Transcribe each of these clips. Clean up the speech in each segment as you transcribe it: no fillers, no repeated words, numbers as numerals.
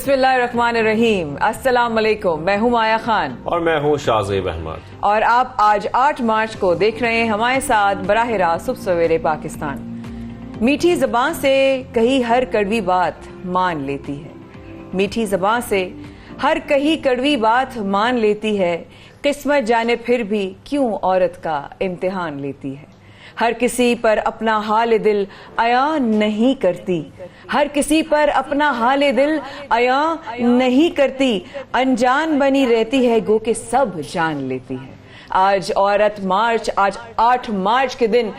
बिस्मिल्लाहिर्रहमानिर्रहीम। अस्सलाम वालेकुम। मैं हूं माया खान और मैं हूं शाहजेब अहमद और आप आज 8 मार्च को देख रहे हैं हमारे साथ बराह रास्त सुबह सवेरे पाकिस्तान। मीठी ज़बान से कही हर कड़वी बात मान लेती है, मीठी ज़बान से हर कही कड़वी बात मान लेती है। किस्मत जाने फिर भी क्यों औरत का इम्तिहान लेती है। हर किसी पर अपना हाल दिल अया नहीं करती, हर किसी पर अपना हाल दिल अया नहीं करती। अनजान बनी रहती है गो के सब जान लेती है। आज औरत मार्च, आज 8 मार्च के दिन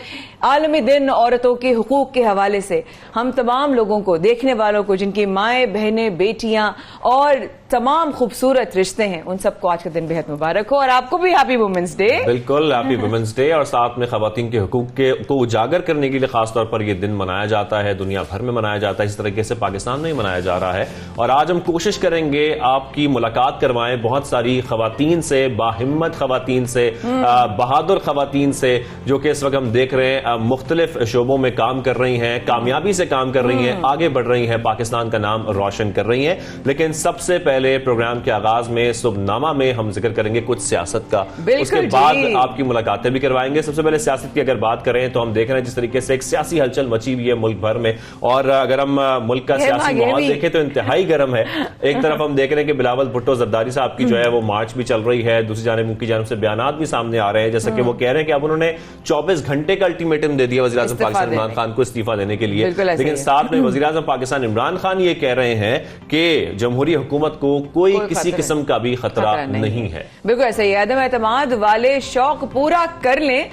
आलमी दिन औरतों के हुकूक के हवाले से हम तमाम लोगों को, देखने वालों को, जिनकी माएँ बहनें बेटियां और तमाम खूबसूरत रिश्ते हैं, उन सबको आज का दिन बेहद मुबारक हो और आपको भी हैप्पी वुमेन्स डे। बिल्कुल हैप्पी वुमेन्स डे। और साथ में खवातीन के हुकूक को उजागर करने के लिए खासतौर पर यह दिन मनाया जाता है, दुनिया भर में मनाया जाता है, इस तरीके से पाकिस्तान में ही मनाया जा रहा है। और आज हम कोशिश करेंगे आपकी मुलाकात करवाएं बहुत सारी खवातीन से, बाहिम्मत खवातीन से, बहादुर खवातीन से, जो कि इस वक्त हम देख रहे हैं मुख्तलिफ शोबों में काम कर रही हैं, कामयाबी से काम कर रही हैं, आगे बढ़ रही हैं, पाकिस्तान का नाम रोशन कर रही हैं। लेकिन सबसे पहले प्रोग्राम के आगाज में सुबहनामा में हम जिक्र करेंगे कुछ सियासत का, उसके बाद आपकी मुलाकातें भी करवाएंगे। सबसे पहले सियासत की अगर बात करें तो हम देख रहे हैं जिस तरीके से एक सियासी हलचल मची हुई है मुल्क भर में। और अगर हम मुल्क का सियासी माहौल देखें तो इंतहाई गर्म है। एक तरफ हम देख रहे हैं कि बिलावल भुट्टो जरदारी साहब की जो है वो मार्च भी चल रही है, दूसरी जानिब उनकी जानिब से बयानात भी सामने आ रहे हैं, जैसे कि वो कह रहे हैं कि अब उन्होंने 24 घंटे का अल्टीमेटम दे दिया वज़ीर-ए-आज़म पाकिस्तान इमरान खान को इस्तीफा देने के लिए। लेकिन साथ में वज़ीर-ए-आज़म पाकिस्तान इमरान खान ये कह रहे हैं कि जमहूरी हुकूमत को कोई किसी किस्म का भी खतरा नहीं है। बिल्कुल ऐसा ही। अदम एतमाद वाले शौक पूरा कर लें।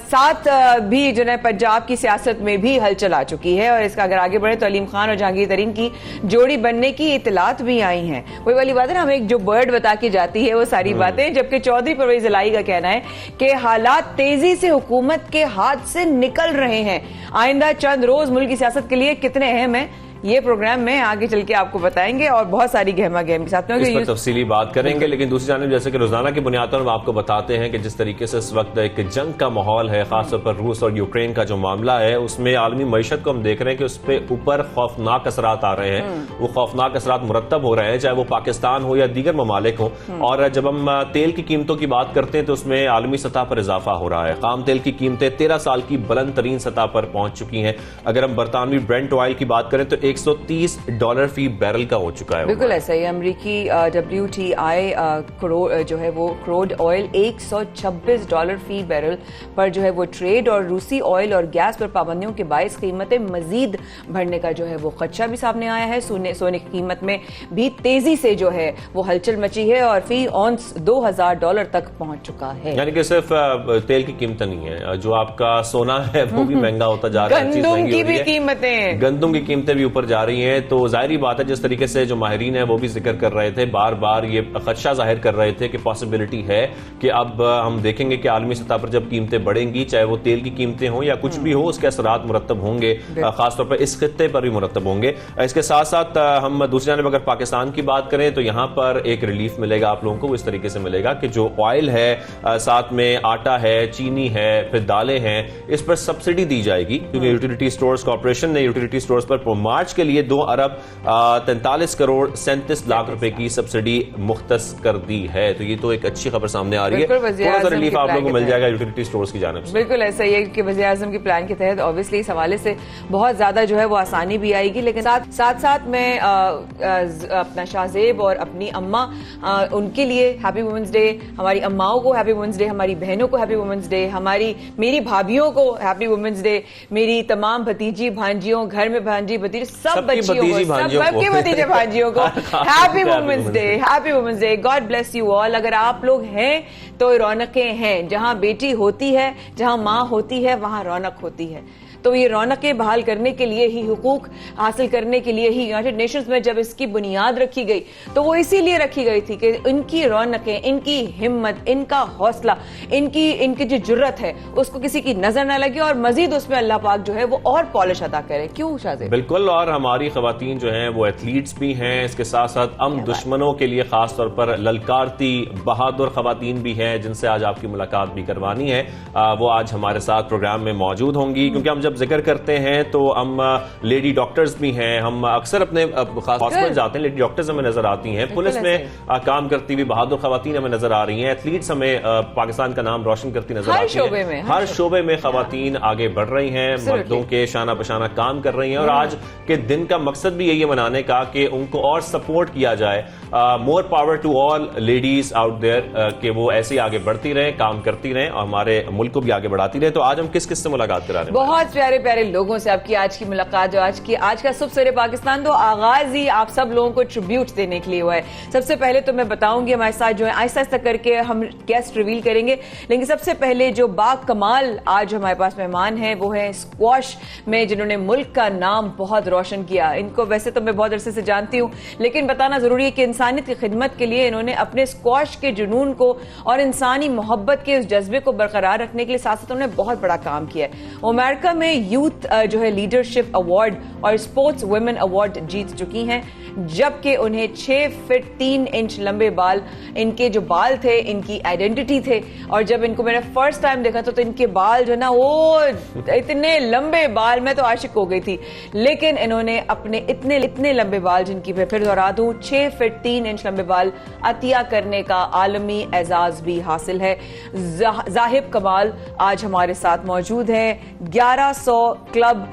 साथ भी जो है पंजाब की सियासत में भी हलचल आ चुकी है और इसका अगर आगे बढ़े तो अलीम खान और जहांगीर तरीन की जोड़ी बनने की इतलात भी आई हैं। वही वाली बात है ना, हमें एक जो बर्ड बता के जाती है वो सारी बातें। जबकि चौधरी परवेज इलाही का कहना है कि हालात तेजी से हुकूमत के हाथ से निकल रहे हैं। आइंदा चंद रोज मुल्क की सियासत के लिए कितने अहम है ये प्रोग्राम में आगे चल के आपको बताएंगे और बहुत सारी गहमा गहमी साथ में इस पर तफसीली बात करेंगे। लेकिन दूसरी जानिब जैसे कि रोजाना की बुनियाद पर हम आपको बताते हैं कि जिस तरीके से इस वक्त एक जंग का माहौल है, खासतौर पर रूस और यूक्रेन का जो मामला है, उसमें आलमी मईशत को हम देख रहे हैं कि उस पर ऊपर खौफनाक असरात आ रहे हैं। वो खौफनाक असरात मुरतब हो रहे हैं, चाहे वो पाकिस्तान हो या दीगर ममालिक हो। और जब हम तेल की कीमतों की बात करते हैं तो उसमें आलमी सतह पर इजाफा हो रहा है। खाम तेल की कीमतें 13 साल की बुलंद तरीन सतह पर पहुंच चुकी हैं। अगर हम बरतानवी ब्रेंट ऑयल की बात करें तो $130 फी बैरल का हो चुका है। बिल्कुल ऐसा ही। अमरीकी WTI जो है वो क्रूड ऑयल $126 फी बैरल पर जो है वो ट्रेड और रूसी ऑयल और गैस पर पाबंदियों के बायस कीमतें मजीद बढ़ने का जो है वो खदशा भी सामने आया है। सोने की कीमत में भी तेजी से जो है वो हलचल मची है और फी ऑन्स $2000 तक पहुंच चुका है। यानी कि सिर्फ तेल की कीमत नहीं है, जो आपका सोना है वो भी महंगा होता जा रहा है, गंदम की भी कीमतें, गंदम की कीमतें भी ऊपर जा रही हैं। तो जाहिर बात है जिस तरीके से जो माहिरीन है वो भी जिक्र कर रहे थे, बार बार ये खदशा जाहिर कर रहे थे कि पॉसिबिलिटी है कि अब हम देखेंगे कि आलमी सतह पर जब कीमतें बढ़ेंगी, चाहे वो तेल की कीमतें हो या कुछ भी हो, उसके असरात मुरतब होंगे, खासतौर पर इस खित्ते पर भी मुरतब होंगे। इसके साथ साथ हम दूसरी जानिब अगर पाकिस्तान की बात करें तो यहां पर एक रिलीफ मिलेगा आप लोगों को। इस तरीके से मिलेगा कि जो ऑयल है, साथ में आटा है, चीनी है, फिर दालें हैं, इस पर सब्सिडी दी जाएगी क्योंकि यूटिलिटी स्टोर्स कॉर्पोरेशन ने यूटिलिटी स्टोर्स पर मार्च के लिए 2 अरब 43 करोड़ 37 लाख रुपए की सब्सिडी मुख्तस कर दी है। तो ये तो एक अच्छी खबर सामने आ रही है। थोड़ा सा रिलीफ आप लोगों को मिल जाएगा यूटिलिटी स्टोर्स की जानिब से। बिल्कुल ऐसा ही है कि वज़ीर-ए-आज़म के प्लान के तहत ऑब्वियसली इस हवाले से बहुत ज्यादा जो है वो आसानी भी आएगी। लेकिन साथ में अपना शाहजेब और अपनी अम्मा, उनके लिए हैप्पी वुमेन्स डे, हमारी अम्माओं को हैप्पी वुमेन्स डे, हमारी बहनों को हैप्पी वुमेन्स डे, मेरी भाभियों को हैप्पी वुमेन्स डे, मेरी तमाम भतीजी भांजियों, घर में भांजी भतीजे सब बच्चियों को, सबके भतीजे भांजियों को happy women's day, happy women's day. God bless you all. अगर आप लोग हैं तो रौनकें हैं। जहां बेटी होती है, जहां मां होती है, वहां रौनक होती है। तो ये रौनकें बहाल करने के लिए ही, हुकूक हासिल करने के लिए ही यूनाइटेड नेशंस में जब इसकी बुनियाद रखी गई तो वो इसीलिए रखी गई थी कि इनकी रौनकें, इनकी हिम्मत, इनका हौसला, इनकी जो जुर्रत है उसको किसी की नजर न लगे और मजीद उसमें अल्लाह पाक जो है वो और पॉलिश अदा करे। क्यों शाहजेब? बिल्कुल। और हमारी खवातीन जो हैं वो एथलीट्स भी हैं, इसके साथ साथ हम दुश्मनों के लिए खास तौर पर ललकारती बहादुर खवातीन भी हैं जिनसे आज आपकी मुलाकात भी करवानी है। वो आज हमारे साथ प्रोग्राम में मौजूद होंगी क्योंकि हम जब जिक्र करते हैं तो हम लेडी डॉक्टर्स भी हैं, हम अक्सर अपने हॉस्पिटल जाते हैं, लेडी डॉक्टर्स हमें नजर आती हैं, पुलिस में काम करती हुई बहादुर खवातीन हमें नजर आ रही हैं, एथलीट्स हमें पाकिस्तान का नाम रोशन करती नजर आती हैं। हर शोबे में खवातीन आगे बढ़ रही हैं, मर्दों के शाना बशाना काम कर रही हैं, और आज के दिन का मकसद भी यही है मनाने का कि उनको और सपोर्ट किया जाए। More power to all ladies out there, कि वो ऐसे ही आगे बढ़ती रहें, काम करती रहें और हमारे मुल्क को भी आगे बढ़ाती रहे। तो आज हम किस किस से मुलाकात कराने, बहुत प्यारे प्यारे लोगों से आपकी आज की मुलाकात, जो आज का सुबह सवेरे पाकिस्तान तो आगाज ही आप सब लोगों को ट्रिब्यूट देने के लिए हुआ है। सबसे पहले तो मैं बताऊंगी हमारे साथ जो है आहिस्ता आहिस्ता करके हम गेस्ट रिवील करेंगे, लेकिन सबसे पहले जो बाकमाल आज हमारे पास मेहमान हैं वो है स्क्वॉश में जिन्होंने मुल्क का नाम बहुत रोशन किया। इनको वैसे तो मैं बहुत अरसे से जानती हूं, लेकिन बताना जरूरी है कि इंसानियत की खिदमत के लिए इन्होंने अपने स्क्वॉश के जुनून को और इंसानी मोहब्बत के उस जज्बे को बरकरार रखने के लिए साथ साथ उन्होंने बहुत बड़ा काम किया है। वो अमेरिका में यूथ जो है लीडरशिप अवार्ड और स्पोर्ट्स वुमेन अवार्ड जीत चुकी हैं, जबकि उन्हें 6 फीट 3 इंच लंबे बाल, इनके जो बाल थे इनकी आइडेंटिटी थे, और जब इनको मैंने फर्स्ट टाइम देखा तो इनके बाल जो ना वो इतने लंबे बाल, मैं तो आशिक हो गई थी। लेकिन इन्होंने अपने इतने लंबे बाल, जिनकी मैं फिर दोहरा दूं 6 फीट 3 इंच लंबे बाल अतिया करने का आलमी एजाज भी हासिल है। जाहिब कमाल आज हमारे साथ मौजूद हैं। 1100 क्लब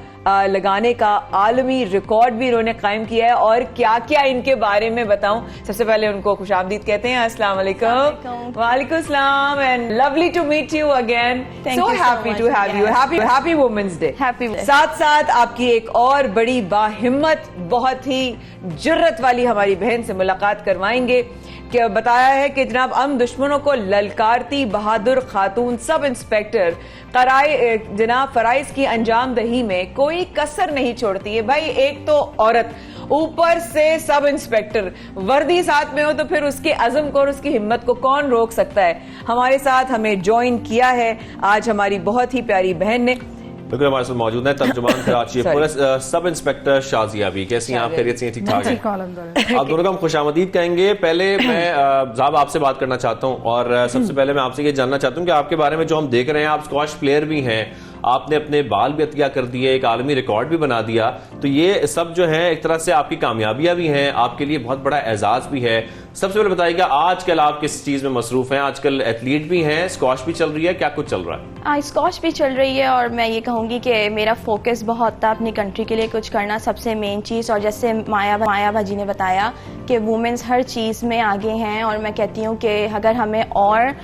लगाने का आलमी रिकॉर्ड भी इन्होंने कायम किया है, और क्या क्या इनके बारे में बताऊं। सबसे पहले उनको खुशामदीद कहते हैं। अस्सलाम वालेकुम। वालेकुम सलाम and lovely to meet you again. So happy to have you. Happy women's day. साथ साथ आपकी एक और बड़ी बाहिम्मत, बहुत ही जुर्रत वाली हमारी बहन से मुलाकात करवाएंगे कि बताया है कि जनाब हम दुश्मनों को ललकारती बहादुर खातून सब इंस्पेक्टर जनाब फराइज की अंजाम दही में कोई कसर नहीं छोड़ती है। भाई एक तो औरत, ऊपर से सब इंस्पेक्टर, वर्दी साथ में हो तो फिर उसके अज़म को और उसकी हिम्मत को कौन रोक सकता है। हमारे साथ हमें ज्वाइन किया है आज हमारी बहुत ही प्यारी बहन ने। बिल्कुल हमारे साथ मौजूद है तर्जुमान Karachi police sub inspector Shazia भी। कैसी हैं आप? खैरियत से? ठीक ठाक है? आप दोनों का हम खुशामदीद कहेंगे। पहले मैं साहब आपसे बात करना चाहता हूं, और सबसे पहले मैं आपसे ये जानना चाहता हूं कि आपके बारे में जो हम देख रहे हैं, आप स्क्वॉश प्लेयर भी हैं, आपने अपने बाल भी अतिया कर दिए, एक आलमी रिकॉर्ड भी बना दिया, तो ये सब जो है एक तरह से आपकी कामयाबियां भी हैं, आपके लिए बहुत बड़ा एजाज भी है। सबसे पहले बताइएगा आजकल आप किस चीज में मसरूफ हैं? आजकल एथलीट भी हैं, स्क्वॉश भी चल रही है, क्या कुछ चल रहा है? स्क्वॉश भी चल रही है, और मैं ये कहूँगी कि मेरा फोकस बहुत था अपनी कंट्री के लिए कुछ करना, सबसे मेन चीज़। और जैसे माया भाजी ने बताया कि वुमेन्स हर चीज़ में आगे हैं, और मैं कहती हूँ कि अगर हमें और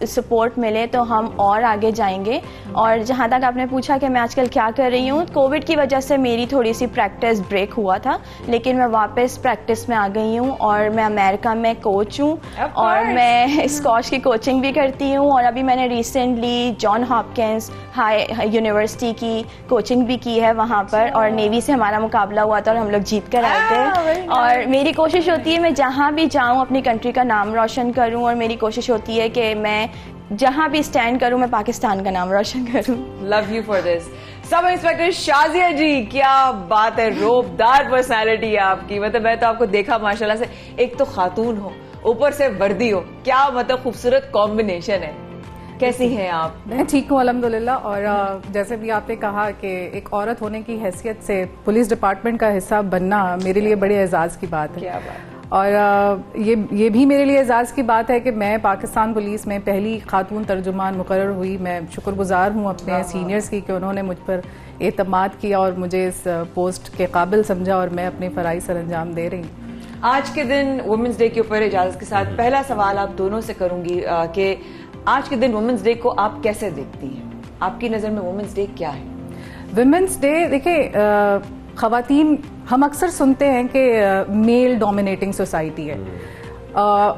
सपोर्ट मिले तो हम और आगे जाएंगे। और जहाँ तक आपने पूछा कि मैं आजकल क्या कर रही हूँ, कोविड की वजह से मेरी थोड़ी सी प्रैक्टिस ब्रेक हुआ था, लेकिन मैं वापस प्रैक्टिस में आ गई हूँ, और मैं अमेरिका में कोच हूँ, और मैं स्क्वॉश की कोचिंग भी करती हूँ। और अभी मैंने रिसेंटली जॉन हॉपकिंस यूनिवर्सिटी की कोचिंग भी की है वहाँ पर, और नेवी से हमारा मुकाबला हुआ था और हम लोग जीत कर आए थे। और मेरी कोशिश होती है मैं जहाँ भी जाऊँ अपनी कंट्री का नाम रोशन करूँ, और मेरी कोशिश होती है कि मैं जहां भी स्टैंड करूं मैं पाकिस्तान का नाम रोशन करूं। Love you for this. Sub inspector Shazia ji, क्या बात है, रोबदार पर्सनालिटी है आपकी। मतलब मैं तो आपको देखा माशाल्लाह से, एक तो खातून हो, ऊपर से वर्दी हो, क्या मतलब खूबसूरत कॉम्बिनेशन है। कैसी हैं आप? मैं ठीक हूँ अल्हम्दुलिल्लाह। और जैसे भी आपने कहा कि एक औरत होने की हैसियत से पुलिस डिपार्टमेंट का हिस्सा बनना मेरे लिए बड़े एजाज की बात है। क्या बात। और ये भी मेरे लिए एजाज की बात है कि मैं पाकिस्तान पुलिस में पहली खातून तर्जुमान मुकर्रर हुई। मैं शुक्रगुजार हूँ अपने सीनियर्स की कि उन्होंने मुझ पर एतमाद किया और मुझे इस पोस्ट के काबिल समझा, और मैं अपने फराइज सर अंजाम दे रही हूँ। आज के दिन वुमेन्स डे के ऊपर इजाजत के साथ पहला सवाल आप दोनों से करूंगी कि आज के दिन वुमेन्स डे को आप कैसे देखती हैं? आपकी नजर में वुमेन्स डे क्या है? वुमेन्स डे देखिए, खवातीन, हम अक्सर सुनते हैं कि मेल डोमिनेटिंग सोसाइटी है,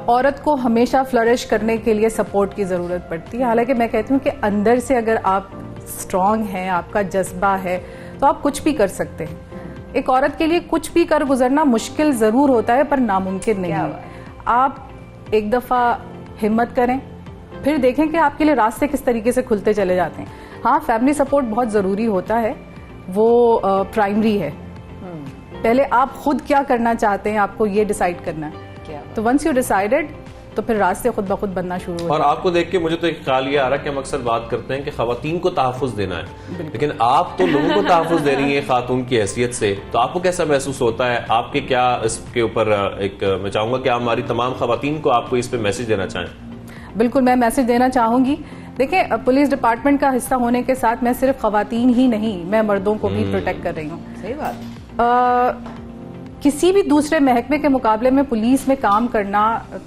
औरत को हमेशा फ्लरिश करने के लिए सपोर्ट की ज़रूरत पड़ती है। हालांकि मैं कहती हूँ कि अंदर से अगर आप स्ट्रांग हैं, आपका जज्बा है, तो आप कुछ भी कर सकते हैं। एक औरत के लिए कुछ भी कर गुजरना मुश्किल ज़रूर होता है, पर नामुमकिन नहीं है। आप एक दफ़ा हिम्मत करें, फिर देखें कि आपके लिए रास्ते किस तरीके से खुलते चले जाते हैं। हाँ, फैमिली सपोर्ट बहुत ज़रूरी होता है, वो प्राइमरी है। पहले आप खुद क्या करना चाहते हैं, आपको ये डिसाइड करना है। तो वंस यू डिसाइडेड, तो फिर रास्ते खुद ब खुद बनना शुरू हो और जाते आपको देख के मुझे तो एक ख्याल ये आ रहा है कि हम अक्सर बात करते हैं कि खवातीन को तहफ़्फ़ुज़ देना है, लेकिन आप तो लोगों को तहफ़्फ़ुज़ दे रही हैं खातून की हैसियत से, तो आपको कैसा महसूस होता है? आपके क्या इसके ऊपर एक मैं चाहूंगा कि आप हमारी तमाम खवातीन को आपको इस पे मैसेज देना चाहें। बिल्कुल, मैं मैसेज देना चाहूंगी। देखिए, पुलिस डिपार्टमेंट का हिस्सा होने के साथ मैं सिर्फ खवातीन ही नहीं, मैं मर्दों को भी प्रोटेक्ट कर रही हूँ। सही बात। किसी भी दूसरे महकमे के मुकाबले में पुलिस में काम करना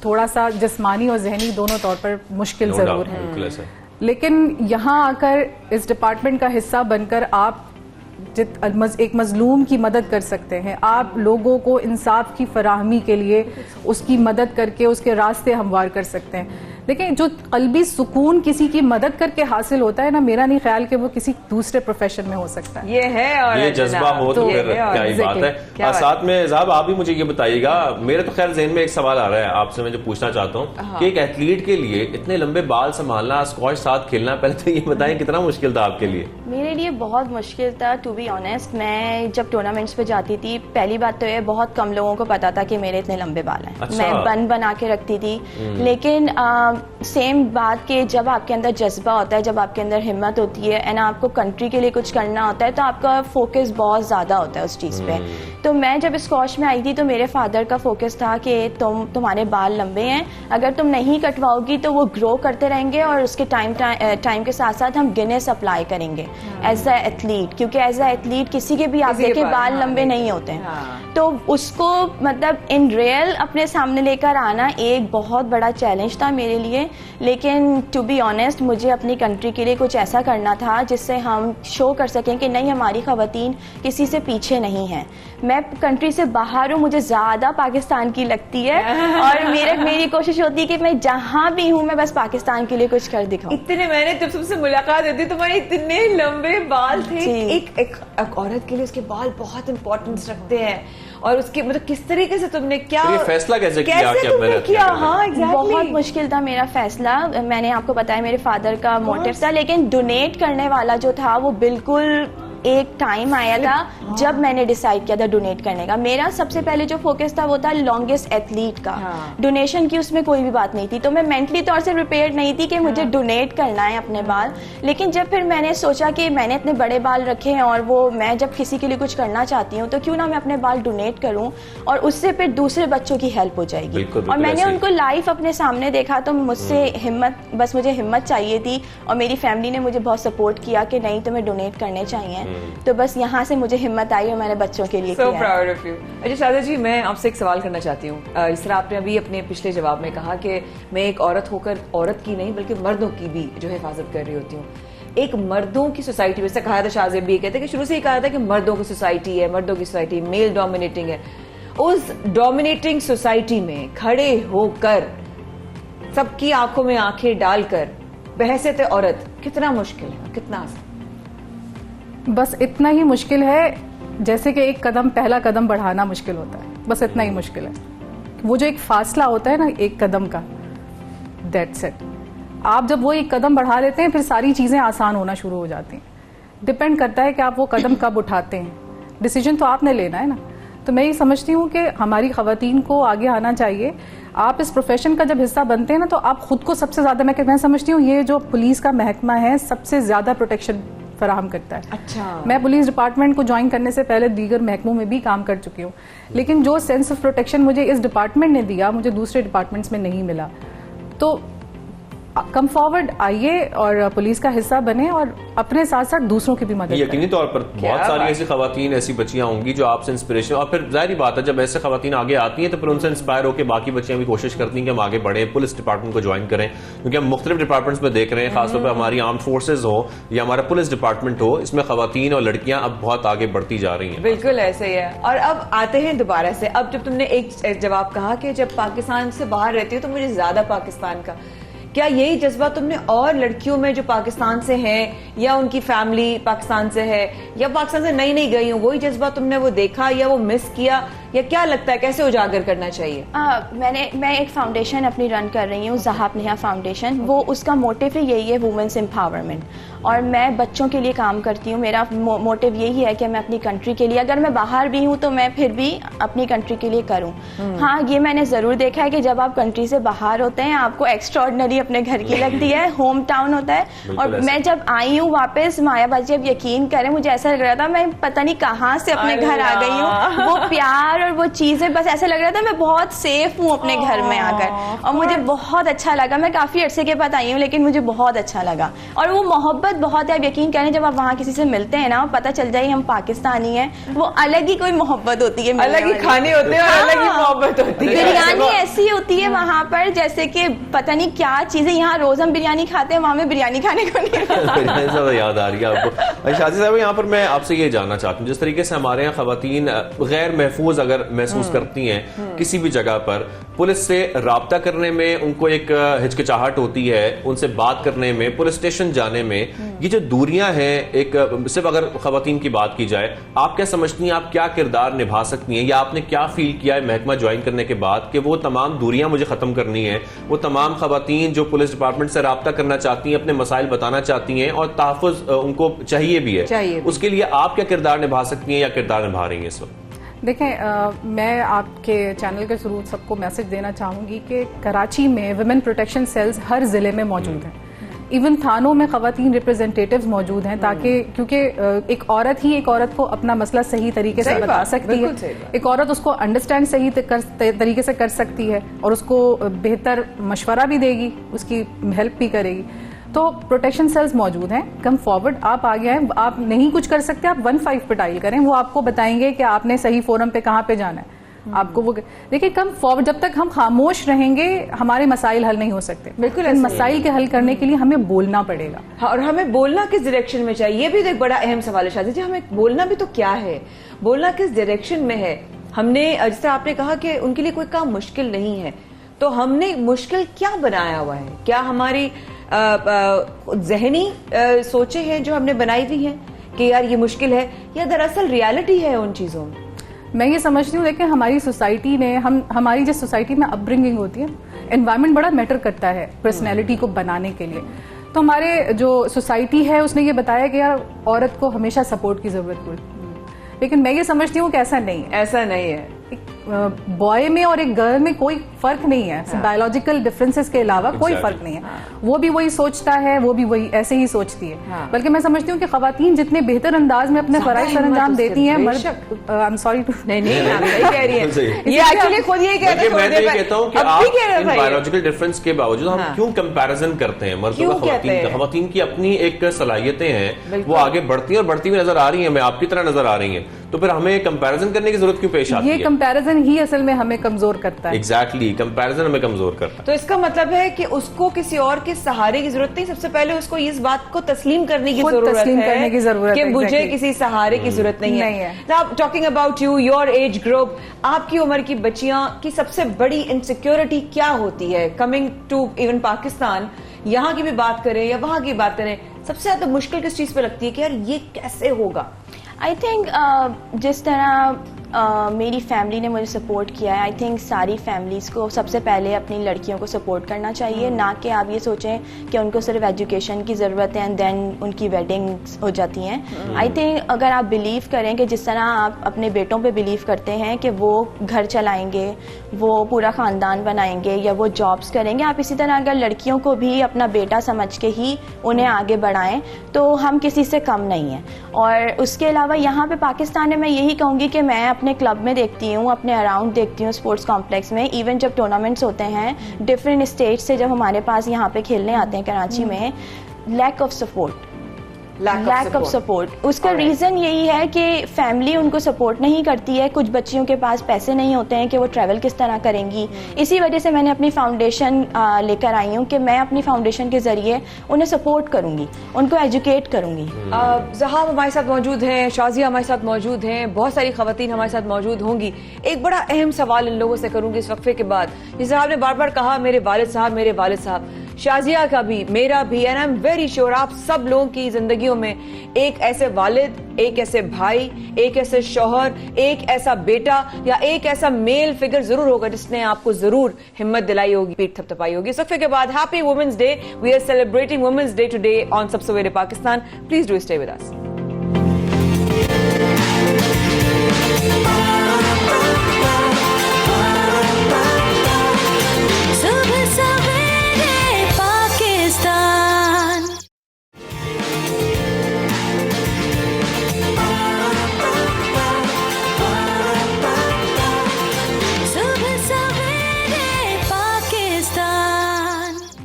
थोड़ा सा जिस्मानी और जहनी दोनों तौर पर मुश्किल जरूर है, लेकिन यहाँ आकर इस डिपार्टमेंट का हिस्सा बनकर आप एक मजलूम की मदद कर सकते हैं। आप लोगों को इंसाफ की फराहमी के लिए उसकी मदद करके उसके रास्ते हमवार कर सकते हैं। लेकिन जो कल्बी सुकून किसी की मदद करके हासिल होता है ना, मेरा नहीं ख्याल कि वो किसी दूसरे प्रोफेशन में हो सकता है। ये है, और ये जज्बा हो तो फिर क्या ही बात है। और साथ में साहब आप भी मुझे ये बताइएगा, मेरे तो खैर ज़हन में एक सवाल आ रहा है आपसे, मैं जो पूछना चाहता हूँ कि एक एथलीट के लिए इतने लंबे बाल संभालना, स्क्वॉश साथ खेलना, पहले तो ये बताएं कितना मुश्किल था आपके लिए? मेरे लिए बहुत मुश्किल था, टू बी ऑनेस्ट। मैं जब टूर्नामेंट्स पे जाती थी, पहली बात तो ये बहुत कम लोगों को पता था कि मेरे इतने लंबे बाल हैं। अच्छा। मैं बन बना के रखती थी, लेकिन सेम बात के जब आपके अंदर जज्बा होता है, जब आपके अंदर हिम्मत होती है एंड आपको कंट्री के लिए कुछ करना होता है, तो आपका फोकस बहुत ज्यादा होता है उस चीज पे। तो मैं जब स्क्वॉश में आई थी तो मेरे फादर का फोकस था कि तुम्हारे बाल लंबे हैं, अगर तुम नहीं कटवाओगी तो वो ग्रो करते रहेंगे और उसके टाइम के साथ साथ हम गिनेस अप्लाई करेंगे एज अ एथलीट, क्योंकि एज अ एथलीट किसी के भी आप देखें बाल लंबे नहीं होते हैं। तो उसको मतलब इन रियल अपने सामने लेकर आना एक बहुत बड़ा चैलेंज था मेरे लिए, लेकिन टू बी ऑनेस्ट मुझे अपनी कंट्री के लिए कुछ ऐसा करना था जिससे हम शो कर सकें कि नहीं, हमारी खवातीन किसी से पीछे नहीं है। मैं कंट्री से बाहर हूँ, मुझे ज्यादा पाकिस्तान की लगती है और मेरी कोशिश होती है कि मैं जहाँ भी हूँ मैं बस पाकिस्तान के लिए कुछ कर दिखाऊं। इतने मैंने जब तुमसे मुलाकात होती तुम्हारे इतने लंबे बाल थे। एक औरत के लिए उसके बाल बहुत इंपॉर्टेंस रखते हैं, और उसके मतलब किस तरीके से तुमने क्या फैसला कैसे किया? हाँ, exactly। बहुत मुश्किल था मेरा फैसला। मैंने आपको बताया मेरे फादर का मोटिव था, लेकिन डोनेट करने वाला जो था वो बिल्कुल एक टाइम आया था जब मैंने डिसाइड किया था डोनेट करने का। मेरा सबसे पहले जो फोकस था वो था लॉन्गेस्ट एथलीट का। डोनेशन की उसमें कोई भी बात नहीं थी, तो मैं मेंटली तौर से प्रिपेयर नहीं थी कि मुझे डोनेट करना है अपने बाल। लेकिन जब फिर मैंने सोचा कि मैंने इतने बड़े बाल रखे हैं और वो मैं जब किसी के लिए कुछ करना चाहती हूँ तो क्यों ना मैं अपने बाल डोनेट करूँ, और उससे फिर दूसरे बच्चों की हेल्प हो जाएगी। और मैंने उनको लाइफ अपने सामने देखा, तो मुझसे मुझे हिम्मत चाहिए थी, और मेरी फैमिली ने मुझे बहुत सपोर्ट किया कि नहीं तुम्हें डोनेट करने चाहिए। तो बस यहाँ से मुझे हिम्मत आई और मैंने बच्चों के लिए So proud of you। अच्छा शारदा जी, मैं आपसे एक सवाल करना चाहती हूँ। इस तरह आपने अभी अपने पिछले जवाब में कहा कि मैं एक औरत होकर औरत की नहीं बल्कि मर्दों की भी जो है हिफाजत कर रही होती हूँ। एक मर्दों की सोसाइटी, वैसे कहा था शाहजेब भी कहते हैं कि शुरू से ही कहा था कि मर्दों की सोसाइटी है, मर्दों की सोसाइटी मेल डोमिनेटिंग है। उस डोमिनेटिंग सोसाइटी में खड़े होकर सबकी आंखों में आंखें डालकर बहसियत औरत कितना मुश्किल है, कितना आसान? बस इतना ही मुश्किल है जैसे कि एक कदम, पहला कदम बढ़ाना मुश्किल होता है, बस इतना ही मुश्किल है। वो जो एक फासला होता है ना एक कदम का, दैट्स इट। आप जब वो एक कदम बढ़ा लेते हैं फिर सारी चीजें आसान होना शुरू हो जाती हैं। डिपेंड करता है कि आप वो कदम कब उठाते हैं, डिसीजन तो आपने लेना है ना। तो मैं ये समझती हूँ कि हमारी खवातीन को आगे आना चाहिए। आप इस प्रोफेशन का जब हिस्सा बनते हैं ना तो आप खुद को सबसे ज्यादा, मैं समझती हूँ ये जो पुलिस का महकमा है सबसे ज्यादा प्रोटेक्शन फराहम करता है। अच्छा। मैं पुलिस डिपार्टमेंट को ज्वाइन करने से पहले दीगर महकमों में भी काम कर चुकी हूँ, लेकिन जो सेंस ऑफ प्रोटेक्शन मुझे इस डिपार्टमेंट ने दिया मुझे दूसरे डिपार्टमेंट्स में नहीं मिला। तो कम फॉरवर्ड आइए और पुलिस का हिस्सा बने और अपने साथ साथ दूसरों की भी मदद करें। यकीनी तौर पर बहुत सारी ऐसी खवातीन, ऐसी बच्चियां होंगी जो आपसे इंस्पिरेशन, और फिर जाहिर बात है जब ऐसे खवातीन आगे आती हैं तो फिर उनसे इंस्पायर होकर बाकी बच्चियां भी कोशिश करती हैं कि हम आगे बढ़े, पुलिस डिपार्टमेंट को ज्वाइन करें, क्योंकि हम मुख्तलिफ डिपार्टमेंट्स में देख रहे हैं, खासतौर पर हमारी आर्म्ड फोर्सेज हो या हमारा पुलिस डिपार्टमेंट हो, इसमें खवातीन और लड़कियां अब बहुत आगे बढ़ती जा रही हैं। बिल्कुल ऐसे ही है। और अब आते हैं दोबारा से, अब जब तुमने एक जवाब कहा कि जब पाकिस्तान से बाहर रहती हो तो मुझे ज्यादा पाकिस्तान का, क्या यही जज्बा तुमने और लड़कियों में जो पाकिस्तान से हैं या उनकी फैमिली पाकिस्तान से है या पाकिस्तान से नई गई हो, वही जज्बा तुमने वो देखा या वो मिस किया, या क्या लगता है कैसे उजागर करना चाहिए? मैं एक फाउंडेशन अपनी रन कर रही हूँ, ज़हाब नेहा फाउंडेशन। वो उसका मोटिव ही यही है, वुमेन्स एम्पावरमेंट, और मैं बच्चों के लिए काम करती हूँ। मेरा मोटिव यही है कि मैं अपनी कंट्री के लिए, अगर मैं बाहर भी हूँ तो मैं फिर भी अपनी कंट्री के लिए करूँ। हाँ, ये मैंने ज़रूर देखा है कि जब आप कंट्री से बाहर होते हैं आपको एक्स्ट्राऑर्डिनरी अपने घर की लगती है, होम टाउन होता है। और मैं जब आई हूँ वापस, माया बाजी अब यकीन करें, मुझे ऐसा लग रहा था मैं पता नहीं कहाँ से अपने घर आ गई हूँ। वो प्यार और वो चीज़ें, बस ऐसा लग रहा था मैं बहुत सेफ हूँ अपने घर में आकर, और मुझे बहुत अच्छा लगा। मैं काफ़ी अरसे के बाद आई हूँ लेकिन मुझे बहुत अच्छा लगा, और वो मोहब्बत बहुत है। आप यकीन करें, जब आप वहाँ किसी से मिलते हैं ना, पता चल जाए हम पाकिस्तानी हैं, वो अलग ही कोई मोहब्बत होती है, अलग ही खाने होते हैं और अलग ही मोहब्बत होती है। बिरयानी ऐसी होती है वहाँ पर जैसे कि पता नहीं क्या चीजें, यहाँ रोज हम बिरयानी खाते हैं, वहाँ में बिरयानी खाने को नहीं। ज्यादा याद आ रही है आपको। शाजी साहब, यहाँ पर मैं आपसे ये जानना चाहती हूँ, जिस तरीके से हमारे यहाँ खवातीन गैर महफूज अगर महसूस करती हैं किसी भी जगह पर, पुलिस से राब्ता करने में उनको एक हिचकिचाहट होती है, उनसे बात करने में, पुलिस स्टेशन जाने में, ये जो दूरियां हैं, एक सिर्फ अगर खवातीन की बात की जाए, आप क्या समझती हैं, आप क्या किरदार निभा सकती हैं, या आपने क्या फील किया है महकमा ज्वाइन करने के बाद कि वो तमाम दूरियां मुझे खत्म करनी है, वो तमाम खवातीन जो पुलिस डिपार्टमेंट से राब्ता करना चाहती हैं, अपने मसाइल बताना चाहती हैं और तहफ़्फ़ुज़ उनको चाहिए भी है, उसके लिए आप क्या किरदार निभा सकती हैं या किरदार निभा रही हैं इस वक्त? देखें, मैं आपके चैनल के थ्रू सबको मैसेज देना चाहूँगी कि कराची में वुमेन प्रोटेक्शन सेल्स हर ज़िले में मौजूद हैं। इवन थानों में खवातीन रिप्रेजेंटेटिव्स मौजूद हैं, ताकि क्योंकि एक औरत ही एक औरत को अपना मसला सही तरीके से बता सकती है, एक औरत उसको अंडरस्टैंड सही तरीके से कर सकती है और उसको बेहतर मशवरा भी देगी, उसकी हेल्प भी करेगी। तो प्रोटेक्शन सेल्स मौजूद हैं, कम फॉरवर्ड। आप आगे हैं, आप नहीं कुछ कर सकते, आप 15 पे डायल करें, वो आपको बताएंगे कि आपने सही फोरम पे कहाँ पे जाना है। आपको वो देखिए, कम फॉरवर्ड, जब तक हम खामोश रहेंगे हमारे मसाइल हल नहीं हो सकते। बिल्कुल, इन मसाइल के हल करने के लिए हमें बोलना पड़ेगा। हाँ, और हमें बोलना किस डायरेक्शन में चाहिए, ये भी एक बड़ा अहम सवाल है शादी जी। हमें बोलना भी तो क्या है, बोलना किस डायरेक्शन में है। हमने, जैसे आपने कहा कि उनके लिए कोई काम मुश्किल नहीं है, तो हमने मुश्किल क्या बनाया हुआ है? क्या हमारी जहनी सोचे हैं जो हमने हुई हैं कि यार ये मुश्किल है, या दरअसल रियलिटी है उन चीजों में? मैं ये समझती हूँ, देखिए हमारी सोसाइटी ने, हमारी जिस सोसाइटी में अपब्रिंगिंग होती है, एनवायरनमेंट बड़ा मैटर करता है पर्सनैलिटी को बनाने के लिए। तो हमारे जो सोसाइटी है उसने ये बताया कि यार औरत को हमेशा सपोर्ट की जरूरत पड़ती, लेकिन मैं ये समझती हूँ कि ऐसा नहीं है। बॉय में और एक गर्ल में कोई फर्क नहीं है, बायोलॉजिकल डिफरेंसेस के अलावा कोई फर्क नहीं है। वो भी वही सोचता है, वो भी वही ऐसे ही सोचती है। बल्कि मैं समझती हूँ कि खवातीन जितने बेहतर अंदाज में अपने फराइज सर अंजाम देती हैं, मर्द, आई एम सॉरी टू, नहीं आप सही कह रही हैं, ये एक्चुअली खुद यही कहते हैं। मैं ये कहता हूँ कि आप इन बायोलॉजिकल डिफरेंस के बावजूद हम क्यों कंपैरिजन करते हैं मर्दों का खवातीन की अपनी एक सलाहियतें हैं, वो आगे बढ़ती हैं और बढ़ती हुई नजर आ रही हैं, मैं आपकी तरह नजर आ रही हैं, तो फिर हमें कंपैरिजन करने की जरूरत क्यों पेश आती है? ये कंपैरिजन ही असल में हमें कमजोर करता है। एग्जैक्टली, कंपैरिजन हमें कमजोर करता है। तो इसका मतलब है कि उसको किसी और के सहारे की जरूरत नहीं, सबसे पहले उसको इस बात को तस्लीम करने की जरूरत है कि मुझे किसी सहारे की जरूरत नहीं है। आप talking about you, your age group, आपकी उम्र की बच्चियां की सबसे बड़ी इनसिक्योरिटी क्या होती है कमिंग टू इवन पाकिस्तान? यहाँ की भी बात करें या वहां की बात करें, सबसे ज्यादा मुश्किल किस चीज पे लगती है कि यार ये कैसे होगा? आई थिंक जिस तरह मेरी फैमिली ने मुझे सपोर्ट किया है, आई थिंक सारी फैमिलीज़ को सबसे पहले अपनी लड़कियों को सपोर्ट करना चाहिए, ना कि आप ये सोचें कि उनको सिर्फ एजुकेशन की ज़रूरत है एंड देन उनकी वेडिंग्स हो जाती हैं। आई थिंक अगर आप बिलीव करें कि जिस तरह आप अपने बेटों पे बिलीव करते हैं कि वो घर चलाएंगे, वो पूरा ख़ानदान बनाएंगे या वो जॉब्स करेंगे, आप इसी तरह अगर लड़कियों को भी अपना बेटा समझ के ही उन्हें आगे बढ़ाएं तो हम किसी से कम नहीं हैं। और उसके अलावा यहाँ पे पाकिस्तान में मैं यही कहूँगी कि मैं अपने क्लब में देखती हूँ, अपने अराउंड देखती हूँ, स्पोर्ट्स कॉम्प्लेक्स में, इवन जब टूर्नामेंट्स होते हैं डिफरेंट स्टेट से जब हमारे पास यहाँ पे खेलने आते हैं कराची में, लैक ऑफ सपोर्ट। उसका रीज़न यही है कि फैमिली उनको सपोर्ट नहीं करती है, कुछ बच्चियों के पास पैसे नहीं होते हैं कि वो ट्रैवल किस तरह करेंगी। इसी वजह से मैंने अपनी फाउंडेशन लेकर आई हूँ कि मैं अपनी फाउंडेशन के जरिए उन्हें सपोर्ट करूँगी, उनको एजुकेट करूँगी। ज़हाब हमारे साथ मौजूद हैं, शाजिया हमारे साथ मौजूद हैं, बहुत सारी खवातीन हमारे साथ मौजूद होंगी। एक बड़ा अहम सवाल इन लोगों से करूँगी इस वक्फे के बाद। जिस साहब ने बार बार कहा मेरे वालिद साहब, शाजिया का भी, मेरा भी, and I am very sure आप सब लोगों की जिंदगियों में एक ऐसे वालिद, एक ऐसे भाई, एक ऐसे शौहर, एक ऐसा बेटा या एक ऐसा मेल फिगर जरूर होगा जिसने आपको जरूर हिम्मत दिलाई होगी, पीठ थपथपाई होगी। सफ़े के बाद happy women's day. We are celebrating women's day today on Subh Savere Pakistan. Please do stay with us.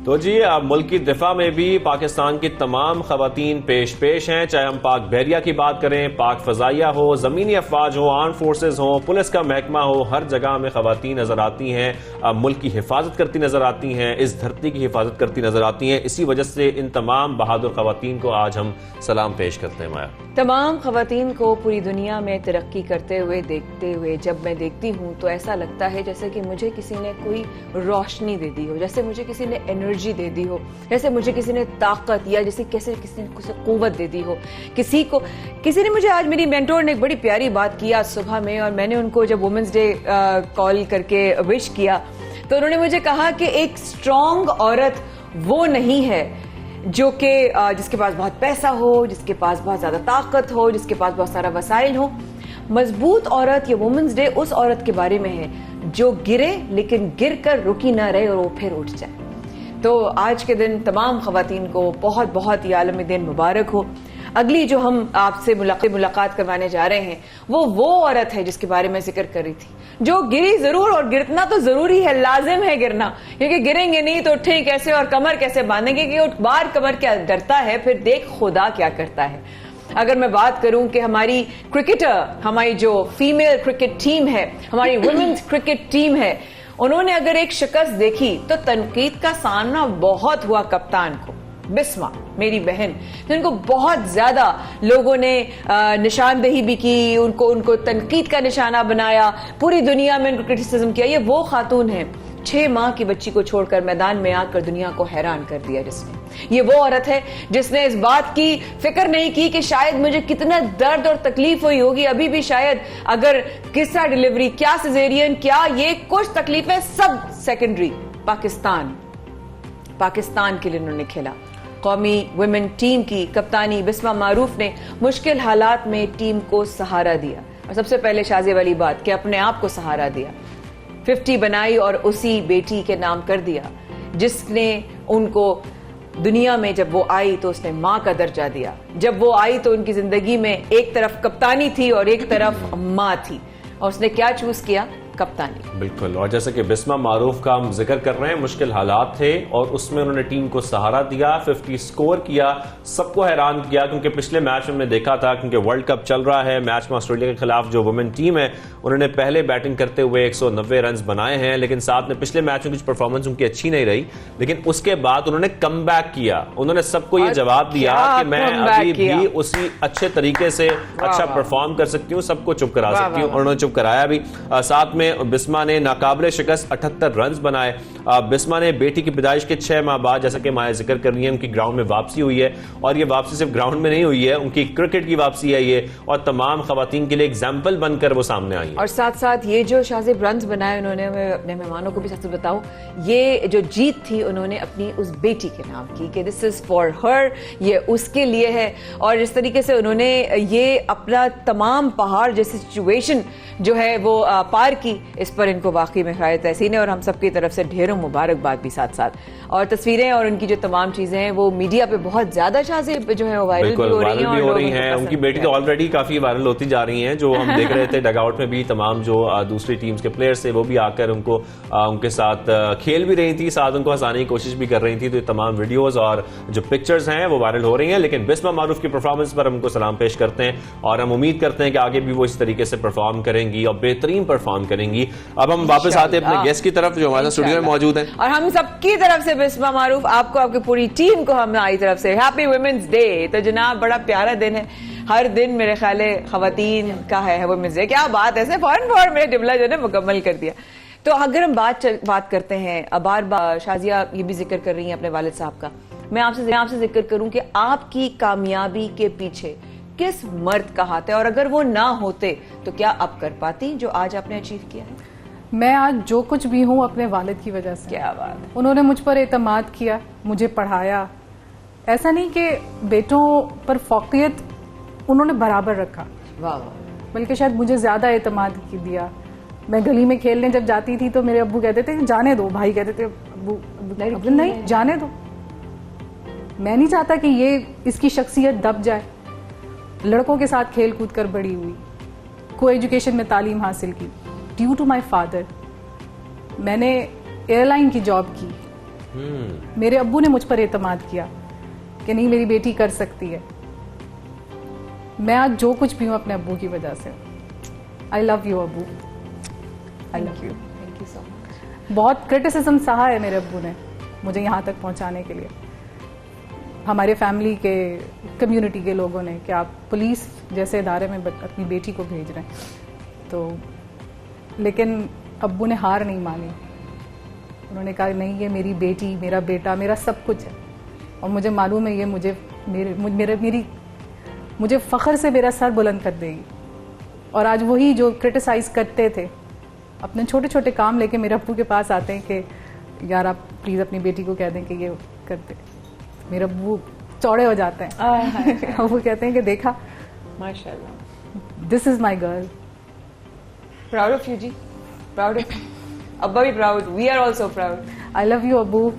तो जी अब मुल्क की दिफा में भी पाकिस्तान की तमाम खवातीन पेश हैं, चाहे हम पाक बहरिया की बात करें, पाक फजाइया हो, जमीनी अफवाज हो, आर्म फोर्सेज हो, पुलिस का महकमा हो, हर जगह हमें खवातीन नजर आती हैं, मुल्क की हिफाजत करती नजर आती हैं, इस धरती की हिफाजत करती नजर आती हैं। इसी वजह से इन तमाम बहादुर खवातीन को आज हम सलाम पेश करते हैं। माया, तमाम खवातीन को पूरी दुनिया में तरक्की करते हुए देखते हुए जब मैं देखती हूँ तो ऐसा लगता है जैसे कि मुझे किसी ने कोई रोशनी दे दी हो, जैसे मुझे किसी ने एनर्जी दे दी हो, जैसे मुझे किसी ने ताकत या जैसे कैसे किसी ने कुव्वत दे दी हो। किसी ने मुझे आज, मेरी मेंटोर ने एक बड़ी प्यारी बात की आज सुबह में, और मैंने उनको जब वुमेन्स डे कॉल करके विश किया तो उन्होंने मुझे कहा कि एक स्ट्रांग औरत वो नहीं है जो कि जिसके पास बहुत पैसा हो, जिसके पास बहुत ज्यादा ताकत हो, जिसके पास बहुत सारा वसाइल हो। मजबूत औरत या वुमेन्स डे उस औरत के बारे में है जो गिरे लेकिन गिर कर रुकी ना रहे और वो फिर उठ जाए। तो आज के दिन तमाम खवातीन को बहुत बहुत ही आलमी दिन मुबारक हो। अगली जो हम आपसे मुलाकात करवाने जा रहे हैं वो औरत है जिसके बारे में जिक्र कर रही थी, जो गिरी जरूर, और गिरना तो जरूरी है, लाजिम है गिरना, क्योंकि गिरेंगे नहीं तो ठीक कैसे और कमर कैसे बांधेंगे कि बार कमर क्या डरता है, फिर देख खुदा क्या करता है। अगर मैं बात करूं कि हमारी क्रिकेटर, हमारी जो फीमेल क्रिकेट टीम है, हमारी वुमेन्स क्रिकेट टीम है, उन्होंने अगर एक शिकस्त देखी तो तनकीद का सामना बहुत हुआ कप्तान को, बिस्मा मेरी बहन, तो उनको बहुत ज्यादा लोगों ने निशानदेही भी की, उनको तनकीद का निशाना बनाया, पूरी दुनिया में उनको क्रिटिसिज्म किया। ये वो खातून है 6 माह की बच्ची को छोड़कर मैदान में आकर दुनिया को हैरान कर दिया जिसने। ये वो औरत है जिसने इस बात की फिक्र नहीं की कि शायद मुझे कितना दर्द और तकलीफ हुई होगी, अभी भी शायद अगर किस्सा डिलीवरी, क्या सिजेरियन, क्या ये कुछ तकलीफें सब सेकेंडरी। पाकिस्तान के लिए उन्होंने खेला। कौमी वुमेन टीम की कप्तानी बिस्मा मारूफ ने मुश्किल हालात में टीम को सहारा दिया, और सबसे पहले शाज़े वाली बात कि अपने आप को सहारा दिया। 50 बनाई और उसी बेटी के नाम कर दिया जिसने उनको दुनिया में, जब वो आई तो उसने माँ का दर्जा दिया। जब वो आई तो उनकी जिंदगी में एक तरफ कप्तानी थी और एक तरफ माँ थी, और उसने क्या चूज किया? कप्तानी। बिल्कुल, और जैसे कि बिस्मा मारूफ का हम जिक्र कर रहे हैं, मुश्किल हालात थे और उसमें उन्होंने टीम को सहारा दिया, 50 स्कोर किया, सबको हैरान किया, क्योंकि पिछले मैच में हमने देखा था, क्योंकि वर्ल्ड कप चल रहा है, मैच में ऑस्ट्रेलिया के खिलाफ जो वुमेन टीम है उन्होंने पहले बैटिंग करते हुए 190 रन बनाए हैं, लेकिन साथ में पिछले मैच में कुछ परफॉर्मेंस उनकी अच्छी नहीं रही, लेकिन उसके बाद उन्होंने कमबैक किया। उन्होंने सबको ये जवाब दिया कि मैं अभी भी उसी अच्छे तरीके से अच्छा परफॉर्म कर सकती हूँ, सबको चुप करा सकती हूँ, और उन्होंने चुप कराया भी। साथ में बिस्मा ने नाकाबिले शिकस्त 78 रन बनाए। बिस्मा ने बेटी की पैदाइश के 6 माह बाद, जैसा कि माया जिक्र कर रही है, उनकी ग्राउंड में वापसी हुई है, और ये वापसी सिर्फ ग्राउंड में नहीं हुई है, उनकी क्रिकेट की वापसी है ये, और तमाम खवातीन के लिए एग्जाम्पल बनकर वो सामने आई है। और साथ साथ ये जो शाज़ेब रन बनाए उन्होंने, मैं अपने मेहमानों को भी सच बताऊं, ये जो जीत थी उन्होंने अपनी उस बेटी के नाम की कि दिस इज फॉर हर, ये उसके लिए है। और जिस तरीके से उन्होंने ये अपना तमाम पहाड़ जैसी सिचुएशन जो है वो पार की, इस पर इनको वाकई में खैर तहसीन है, और हम सबकी तरफ से ढेरों मुबारकबाद भी साथ साथ। और तस्वीरें और उनकी जो तमाम चीजें हैं वो मीडिया पे बहुत ज्यादा शाज़ेब जो है वो वायरल भी हो रही हैं, उनकी बेटी तो ऑलरेडी काफी वायरल होती जा रही हैं, जो हम देख रहे थे डगआउट में भी तमाम जो दूसरी टीम्स के प्लेयर्स थे वो भी आकर उनको उनके साथ खेल भी रही थी, साथ उनको हंसाने की कोशिश भी कर रही थी। तो ये तमाम वीडियोस और जो पिक्चर्स हैं वो वायरल हो रही हैं, लेकिन बिस्मा मारूफ की परफॉर्मेंस पर हमको सलाम पेश करते हैं, और हम उम्मीद करते हैं कि आगे भी वो इस तरीके से परफॉर्म करेंगी और बेहतरीन परफॉर्म करेंगी। अब हम वापस आते हैं अपने गेस्ट की तरफ जो हमारे स्टूडियो में मौजूद हैं, और हम सबकी तरफ से बिस्मा मारूफ, आपको, आपकी पूरी टीम को हमारी तरफ से हैप्पी वुमेन्स डे। तो जनाब बड़ा प्यारा दिन है, हर दिन मेरे ख्याल खवातीन का है वुमेन्स डे। क्या बात है, फौरन मेरा जुमला जो है मुकम्मल कर दिया। तो अगर हम बात करते हैं, बार बार शाजिया ये भी जिक्र कर रही हैं अपने वालिद साहब का, मैं आपसे जिक्र करूं कि आपकी कामयाबी के पीछे किस मर्द का हाथ है, और अगर वो ना होते तो क्या आप कर पाती जो आज आपने अचीव किया है? मैं आज जो कुछ भी हूँ अपने वालिद की वजह से। क्या बात है। उन्होंने मुझ पर एतमाद किया, मुझे पढ़ाया। ऐसा नहीं कि बेटों पर फौकियत उन्होंने बराबर रखा, वाह वाह। बल्कि शायद मुझे ज्यादा एतमाद दिया। मैं गली में खेलने जब जाती थी तो मेरे अब्बू कहते थे जाने दो, भाई कहते थे अब्बू नहीं जाने दो। मैं नहीं चाहता कि ये इसकी शख्सियत दब जाए। लड़कों के साथ खेल कूद कर बड़ी हुई, को एजुकेशन में तालीम हासिल की ड्यू टू माई फादर। मैंने एयरलाइन की जॉब की। मेरे अब्बू ने मुझ पर एतमाद किया कि नहीं मेरी बेटी कर सकती है। मैं आज जो कुछ भी हूं अपने अब्बू की वजह से। आई लव यू अब्बू, I love you. Thank you so much. बहुत क्रिटिसिज्म सहा है मेरे अब्बू ने मुझे यहाँ तक पहुँचाने के लिए, हमारे फैमिली के, कम्युनिटी के लोगों ने, कि आप पुलिस जैसे इदारे में अपनी बेटी को भेज रहे हैं। तो लेकिन अब्बू ने हार नहीं मानी। उन्होंने कहा नहीं ये मेरी बेटी, मेरा बेटा, मेरा सब कुछ है, और मुझे मालूम है ये मुझे फख्र से मेरा सर बुलंद कर देगी। और आज वही जो क्रिटिसाइज करते थे अपने छोटे छोटे काम लेके मेरे अब्बू के पास आते हैं कि यार आप प्लीज अपनी बेटी को कह दें कि ये करते। मेरे अब्बू चौड़े हो जाते हैं। वो कहते हैं कि देखा माशाल्लाह, this is my girl. Proud of you जी, प्राउड ऑफ अब्बा भी proud, we are also proud. I love you अब्बू,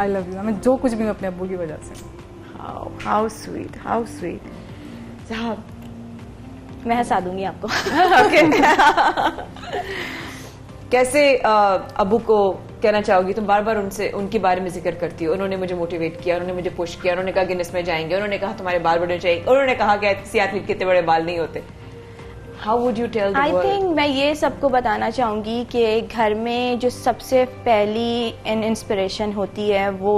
आई लव यू। मैं जो कुछ भी हूँ अपने अब्बू की वजह से। How sweet, how sweet. साहब मैं हंसा दूंगी आपको। कैसे अबू को कहना चाहोगी? तुम बार बार उनके बारे में जिक्र करती हो। उन्होंने मुझे मोटिवेट किया, उन्होंने मुझे पुश किया, उन्होंने कहा गिनेस में जाएंगे, उन्होंने कहा तुम्हारे बाल बड़े चाहिए, उन्होंने कहा कि किसी एथलीट के इतने बड़े बाल नहीं होते। How would you tell the I world? Think मैं ये सबको बताना चाहूंगी कि घर में जो सबसे पहली इंस्पिरेशन होती है वो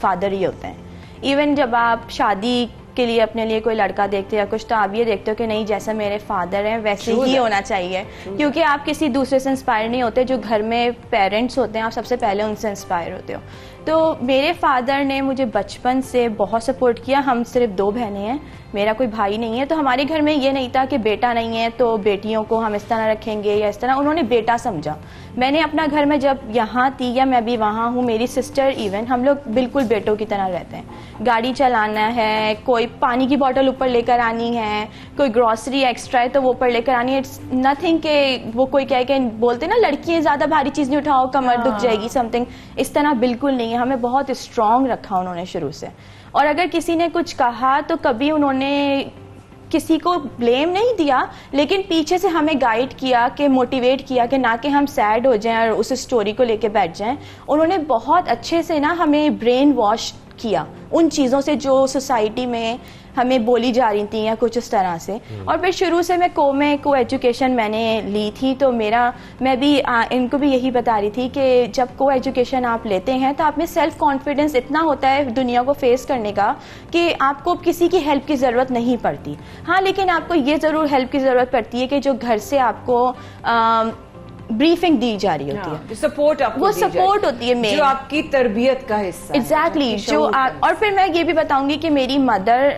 फादर ही होते हैं। इवन जब आप शादी के लिए अपने लिए कोई लड़का देखते हो या कुछ, तो आप ये देखते हो कि नहीं जैसा मेरे फादर हैं वैसे ही होना चाहिए, क्योंकि आप किसी दूसरे से इंस्पायर नहीं होते। जो घर में पेरेंट्स होते हैं आप सबसे पहले उनसे इंस्पायर होते हो। तो मेरे फादर ने मुझे बचपन से बहुत सपोर्ट किया। हम सिर्फ 2 बहनें हैं, मेरा कोई भाई नहीं है। तो हमारे घर में ये नहीं था कि बेटा नहीं है तो बेटियों को हम इस तरह रखेंगे या इस तरह। उन्होंने बेटा समझा। मैंने अपना घर में जब यहाँ थी या मैं भी वहाँ हूँ, मेरी सिस्टर इवन, हम लोग बिल्कुल बेटों की तरह रहते हैं। गाड़ी चलाना है, कोई पानी की बोतल ऊपर लेकर आनी है, कोई ग्रॉसरी एक्स्ट्रा है तो वो ऊपर लेकर आनी है। इट्स नथिंग के वो कोई कह के बोलते ना लड़कियां ज्यादा भारी चीज नहीं उठाओ कमर दुख जाएगी समथिंग, इस तरह बिल्कुल नहीं है। हमें बहुत स्ट्रांग रखा उन्होंने शुरू से। और अगर किसी ने कुछ कहा तो कभी उन्होंने किसी को ब्लेम नहीं दिया, लेकिन पीछे से हमें गाइड किया, कि मोटिवेट किया कि ना कि हम सैड हो जाएं और उस स्टोरी को लेके बैठ जाएं। उन्होंने बहुत अच्छे से ना हमें ब्रेन वॉश किया उन चीज़ों से जो सोसाइटी में हमें बोली जा रही थी या कुछ इस तरह से। और फिर शुरू से मैं को एजुकेशन मैंने ली थी, तो मैं भी इनको भी यही बता रही थी कि जब को एजुकेशन आप लेते हैं तो आप में सेल्फ कॉन्फिडेंस इतना होता है दुनिया को फेस करने का कि आपको किसी की हेल्प की ज़रूरत नहीं पड़ती। हाँ, लेकिन आपको ये ज़रूर हेल्प की ज़रूरत पड़ती है कि जो घर से आपको ब्रीफिंग दी जा रही होती है, सपोर्ट आपको वो सपोर्ट होती है मेन, जो आपकी तरबियत का हिस्सा एग्जैक्टली जो आप। और फिर मैं ये भी बताऊंगी कि मेरी मदर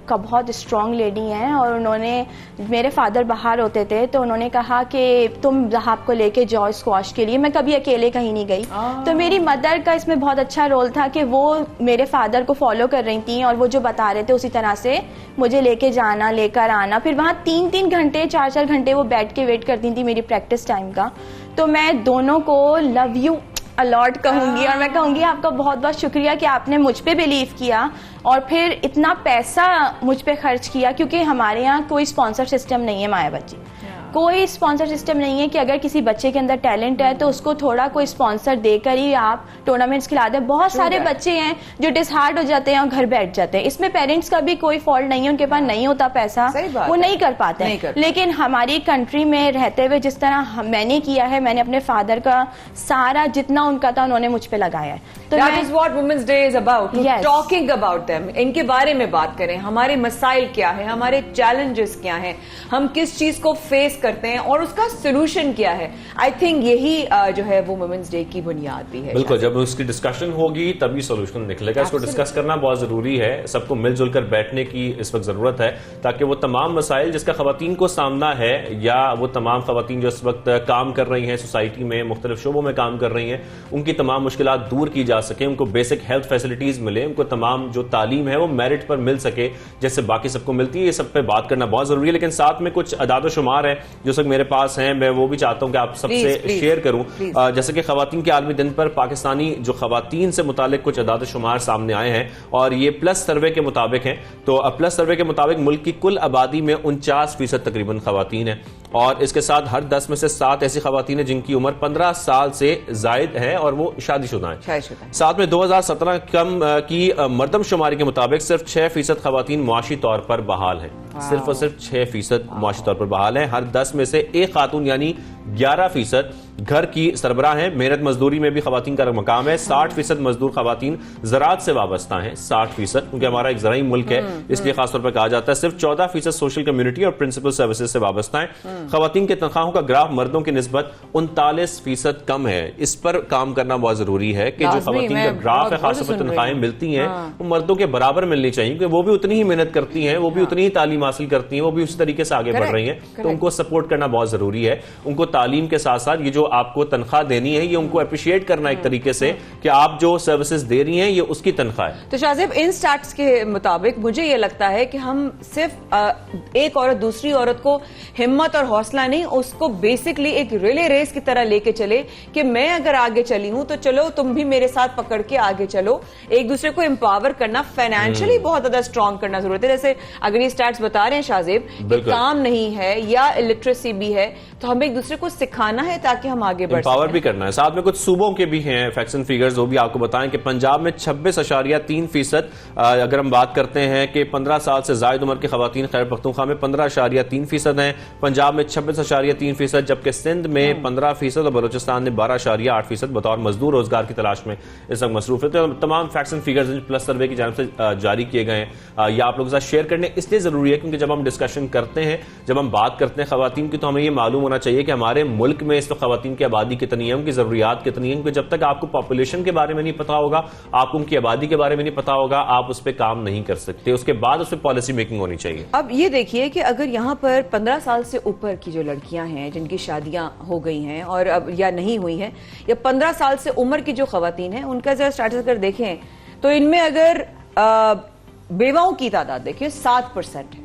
का बहुत स्ट्रॉन्ग लेडी हैं, और उन्होंने, मेरे फादर बाहर होते थे तो उन्होंने कहा कि तुम जहाब को लेके जाओ स्क्वाश के लिए। मैं कभी अकेले कहीं नहीं गई, तो मेरी मदर का इसमें बहुत अच्छा रोल था कि वो मेरे फादर को फॉलो कर रही थी और वो जो बता रहे थे उसी तरह से मुझे लेके जाना, लेकर आना। फिर वहाँ 3-3 घंटे 4-4 घंटे वो बैठ के वेट करती थी मेरी प्रैक्टिस टाइम का। तो मैं दोनों को लव यू अलॉट कहूंगी, और मैं कहूंगी आपका बहुत बहुत शुक्रिया कि आपने मुझ पे बिलीव किया और फिर इतना पैसा मुझ पे खर्च किया, क्योंकि हमारे यहाँ कोई स्पॉन्सर सिस्टम नहीं है माया बच्ची। कोई स्पॉन्सर सिस्टम नहीं है कि अगर किसी बच्चे के अंदर टैलेंट है तो उसको थोड़ा कोई स्पॉन्सर देकर ही आप टूर्नामेंट्स खिला दें। बहुत सारे बच्चे हैं जो डिसहार्ट हो जाते हैं और घर बैठ जाते हैं। इसमें पेरेंट्स का भी कोई फॉल्ट नहीं है, उनके पास नहीं होता पैसा, वो नहीं कर पाते हैं। लेकिन हमारी कंट्री में रहते हुए जिस तरह मैंने किया है, मैंने अपने फादर का सारा जितना उनका था उन्होंने मुझ पे लगाया है। तो that is what women's day is about, talking about them. इनके बारे में बात करें, हमारे मसाइल क्या है, हमारे चैलेंजेस क्या हैं, हम किस चीज को फेस करते हैं और उसका सोल्यूशन क्या है। आई थिंक यही जो है वो वुमेन्स डे की बुनियाद भी है। बिल्कुल, जब उसकी डिस्कशन होगी तभी सोल्यूशन निकलेगा। इसको डिस्कस करना बहुत जरूरी है, सबको मिलजुल कर बैठने की इस वक्त जरूरत है ताकि वो तमाम मसाइल जिसका खवातीन को सामना है या वो तमाम खवातीन जो इस वक्त काम कर रही हैं सोसाइटी में, मुख्तलिफ शोबों में काम कर रही हैं, उनकी तमाम मुश्किलात दूर की जा सके, उनको बेसिक हेल्थ फैसिलिटीज मिले, उनको तमाम जो तालीम है वो मेरिट पर मिल सके जैसे बाकी सबको मिलती है। ये सब पे बात करना बहुत जरूरी है, लेकिन साथ में कुछ अदाद शुमार है जो सब मेरे पास हैं, मैं वो भी चाहता हूं कि आप सबसे शेयर करूं। जैसे कि खवातीन के आलमी दिन पर पाकिस्तानी जो खवातीन से मुतालिक कुछ अदाद शुमार सामने आए हैं और ये प्लस सर्वे के मुताबिक हैं। तो प्लस सर्वे के मुताबिक मुल्क की कुल आबादी में 49% तकरीबन खवातीन है और इसके साथ हर 10 में से 7 ऐसी खवातीन है जिनकी उम्र 15 साल से जायद है और वो शादीशुदा है। साथ में 2017 कम की मर्दमशुमारी के मुताबिक सिर्फ 6% खवातीन मुआशी तौर पर बहाल है, सिर्फ और सिर्फ 6% मुआशी तौर पर बहाल है। हर 10 में से एक खातून यानी 11% घर की सरबराह है। मेहनत मजदूरी में भी खवातीन का मकाम है। 60% मजदूर खवातीन ज़राअत से वाबस्ता हैं, 60%, क्योंकि हमारा एक ज़राई मुल्क है इसलिए खासतौर पर कहा जाता है। सिर्फ 14% सोशल कम्युनिटी और प्रिंसिपल सर्विसेज से वाबस्ता है। खवातीन के तनख्वाहों का ग्राफ मर्दों की निस्बत 39% कम है। इस पर काम करना बहुत जरूरी है कि जो खवातीन का ग्राफ है, खासतौर पर तनख्वाहें मिलती हैं वो मर्दों के बराबर मिलनी चाहिए, क्योंकि वो भी उतनी ही मेहनत करती हैं, वो भी उतनी ही तालीम हासिल करती हैं, वो भी उस तरीके से आगे बढ़ रही हैं। तो उनको सपोर्ट करना बहुत जरूरी है। उनको तालीम के साथ साथ ये जो आपको तनख्वाह देनी है ये उनको अप्रिशिएट करना एक तरीके से कि आप जो सर्विसेज दे रही हैं ये उसकी तनख्वाह है। तो शाहजेब, इन स्टैट्स के मुताबिक मुझे ये लगता है कि हम सिर्फ एक औरत दूसरी औरत को हिम्मत और हौसला नहीं, उसको बेसिकली एक रिले रेस की तरह लेके चले कि मैं अगर आगे चली हूं तो चलो तुम भी मेरे साथ पकड़ के आगे चलो। एक दूसरे को एम्पावर करना, फाइनेंशियली बहुत ज्यादा स्ट्रांग करना जरूरत है। जैसे अगर ये स्टैट्स बता रहे हैं शाहजेब कि काम नहीं है या इलिटरेसी भी है तो हमें एक दूसरे को सिखाना है ताकि हम आगे बढ़ पावर भी करना है। साथ में कुछ सूबों के भी हैं फैक्ट्स एंड फिगर्स, वो भी आपको बताएं कि पंजाब में 26.3%, अगर हम बात करते हैं कि 15 साल से जायद उम्र की खवातीन खैबर पख्तूनख्वा में 15.3% हैं, पंजाब में 26.3%, जबकि सिंध में 15% और बलोचिस्तान में 12.8% बतौर मजदूर रोजगार की तलाश में इस वक्त मसरूफ है। तो तमाम फैक्ट्स एंड फिगर्स प्लस सर्वे की जानिब से जारी किए गए हैं, या आप लोगों के साथ शेयर करने इसलिए जरूरी है क्योंकि जब हम डिस्कशन करते हैं, जब हम बात करते हैं खवातीन की, तो हमें यह मालूम होना चाहिए कि हमारे मुल्क में इस वक्त खवातीन की आबादी कितनी है, उनकी जरूरियात कितनी है, क्योंकि जब तक आपको पॉपुलेशन के बारे में नहीं पता होगा, आपको उनकी आबादी के बारे में नहीं पता होगा, आप उस पर काम नहीं कर सकते। उसके बाद उस पर पॉलिसी मेकिंग होनी चाहिए। अब ये देखिए कि अगर यहाँ पर 15 साल से ऊपर की जो लड़कियां हैं जिनकी शादियां हो गई हैं और अब या नहीं हुई हैं, या 15 साल से उम्र की जो खवातीन हैं, उनका जरा स्टेटस अगर देखें तो इनमें अगर बेवाओं की तादाद देखें 7% है,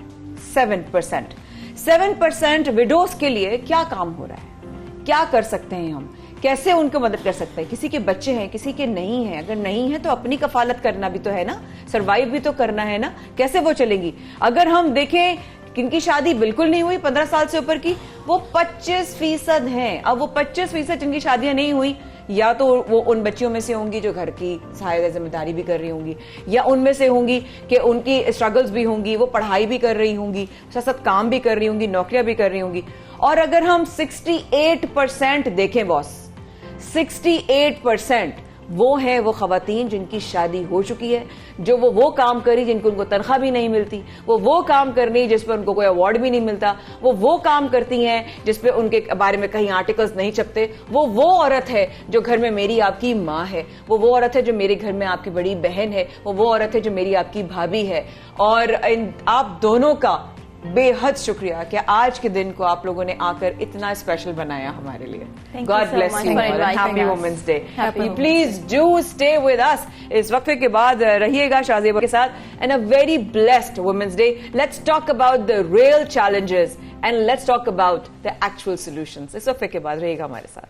7% विडोज के लिए क्या काम हो रहा है, क्या कर सकते हैं हम, कैसे उनको मदद कर सकते हैं। किसी के बच्चे हैं, किसी के नहीं है, अगर नहीं है तो अपनी कफालत करना भी तो है ना, सरवाइव भी तो करना है ना, कैसे वो चलेंगी। अगर हम देखें किनकी शादी बिल्कुल नहीं हुई 15 साल से ऊपर की, वो 25% हैं। अब वो 25% जिनकी शादियां नहीं हुई, या तो वो उन बच्चियों में से होंगी जो घर की सहायता जिम्मेदारी भी कर रही होंगी, या उनमें से होंगी कि उनकी स्ट्रगल्स भी होंगी, वो पढ़ाई भी कर रही होंगी, साथ साथ काम भी कर रही होंगी, नौकरियां भी कर रही होंगी। और अगर हम 68% देखें बॉस, 68% वो है वो खवातीन जिनकी शादी हो चुकी है, जो वो काम करी जिनको उनको तनख्वाह भी नहीं मिलती, वो काम करनी जिस पर उनको कोई अवार्ड भी नहीं मिलता, वो काम करती हैं जिस पे उनके बारे में कहीं आर्टिकल्स नहीं छपते। वो औरत है जो घर में मेरी आपकी माँ है, वो औरत है जो मेरे घर में आपकी बड़ी बहन है, वो औरत है जो मेरी आपकी भाभी है। और आप दोनों का बेहद शुक्रिया कि आज के दिन को आप लोगों ने आकर इतना स्पेशल बनाया हमारे लिए। God bless you, happy women's day. Please do stay with us. इस वक्त के बाद रहिएगा शाहजेब के साथ। And a very blessed women's day. Let's talk about the real challenges and let's talk about the actual solutions. इस वक्त के बाद रहिएगा हमारे साथ।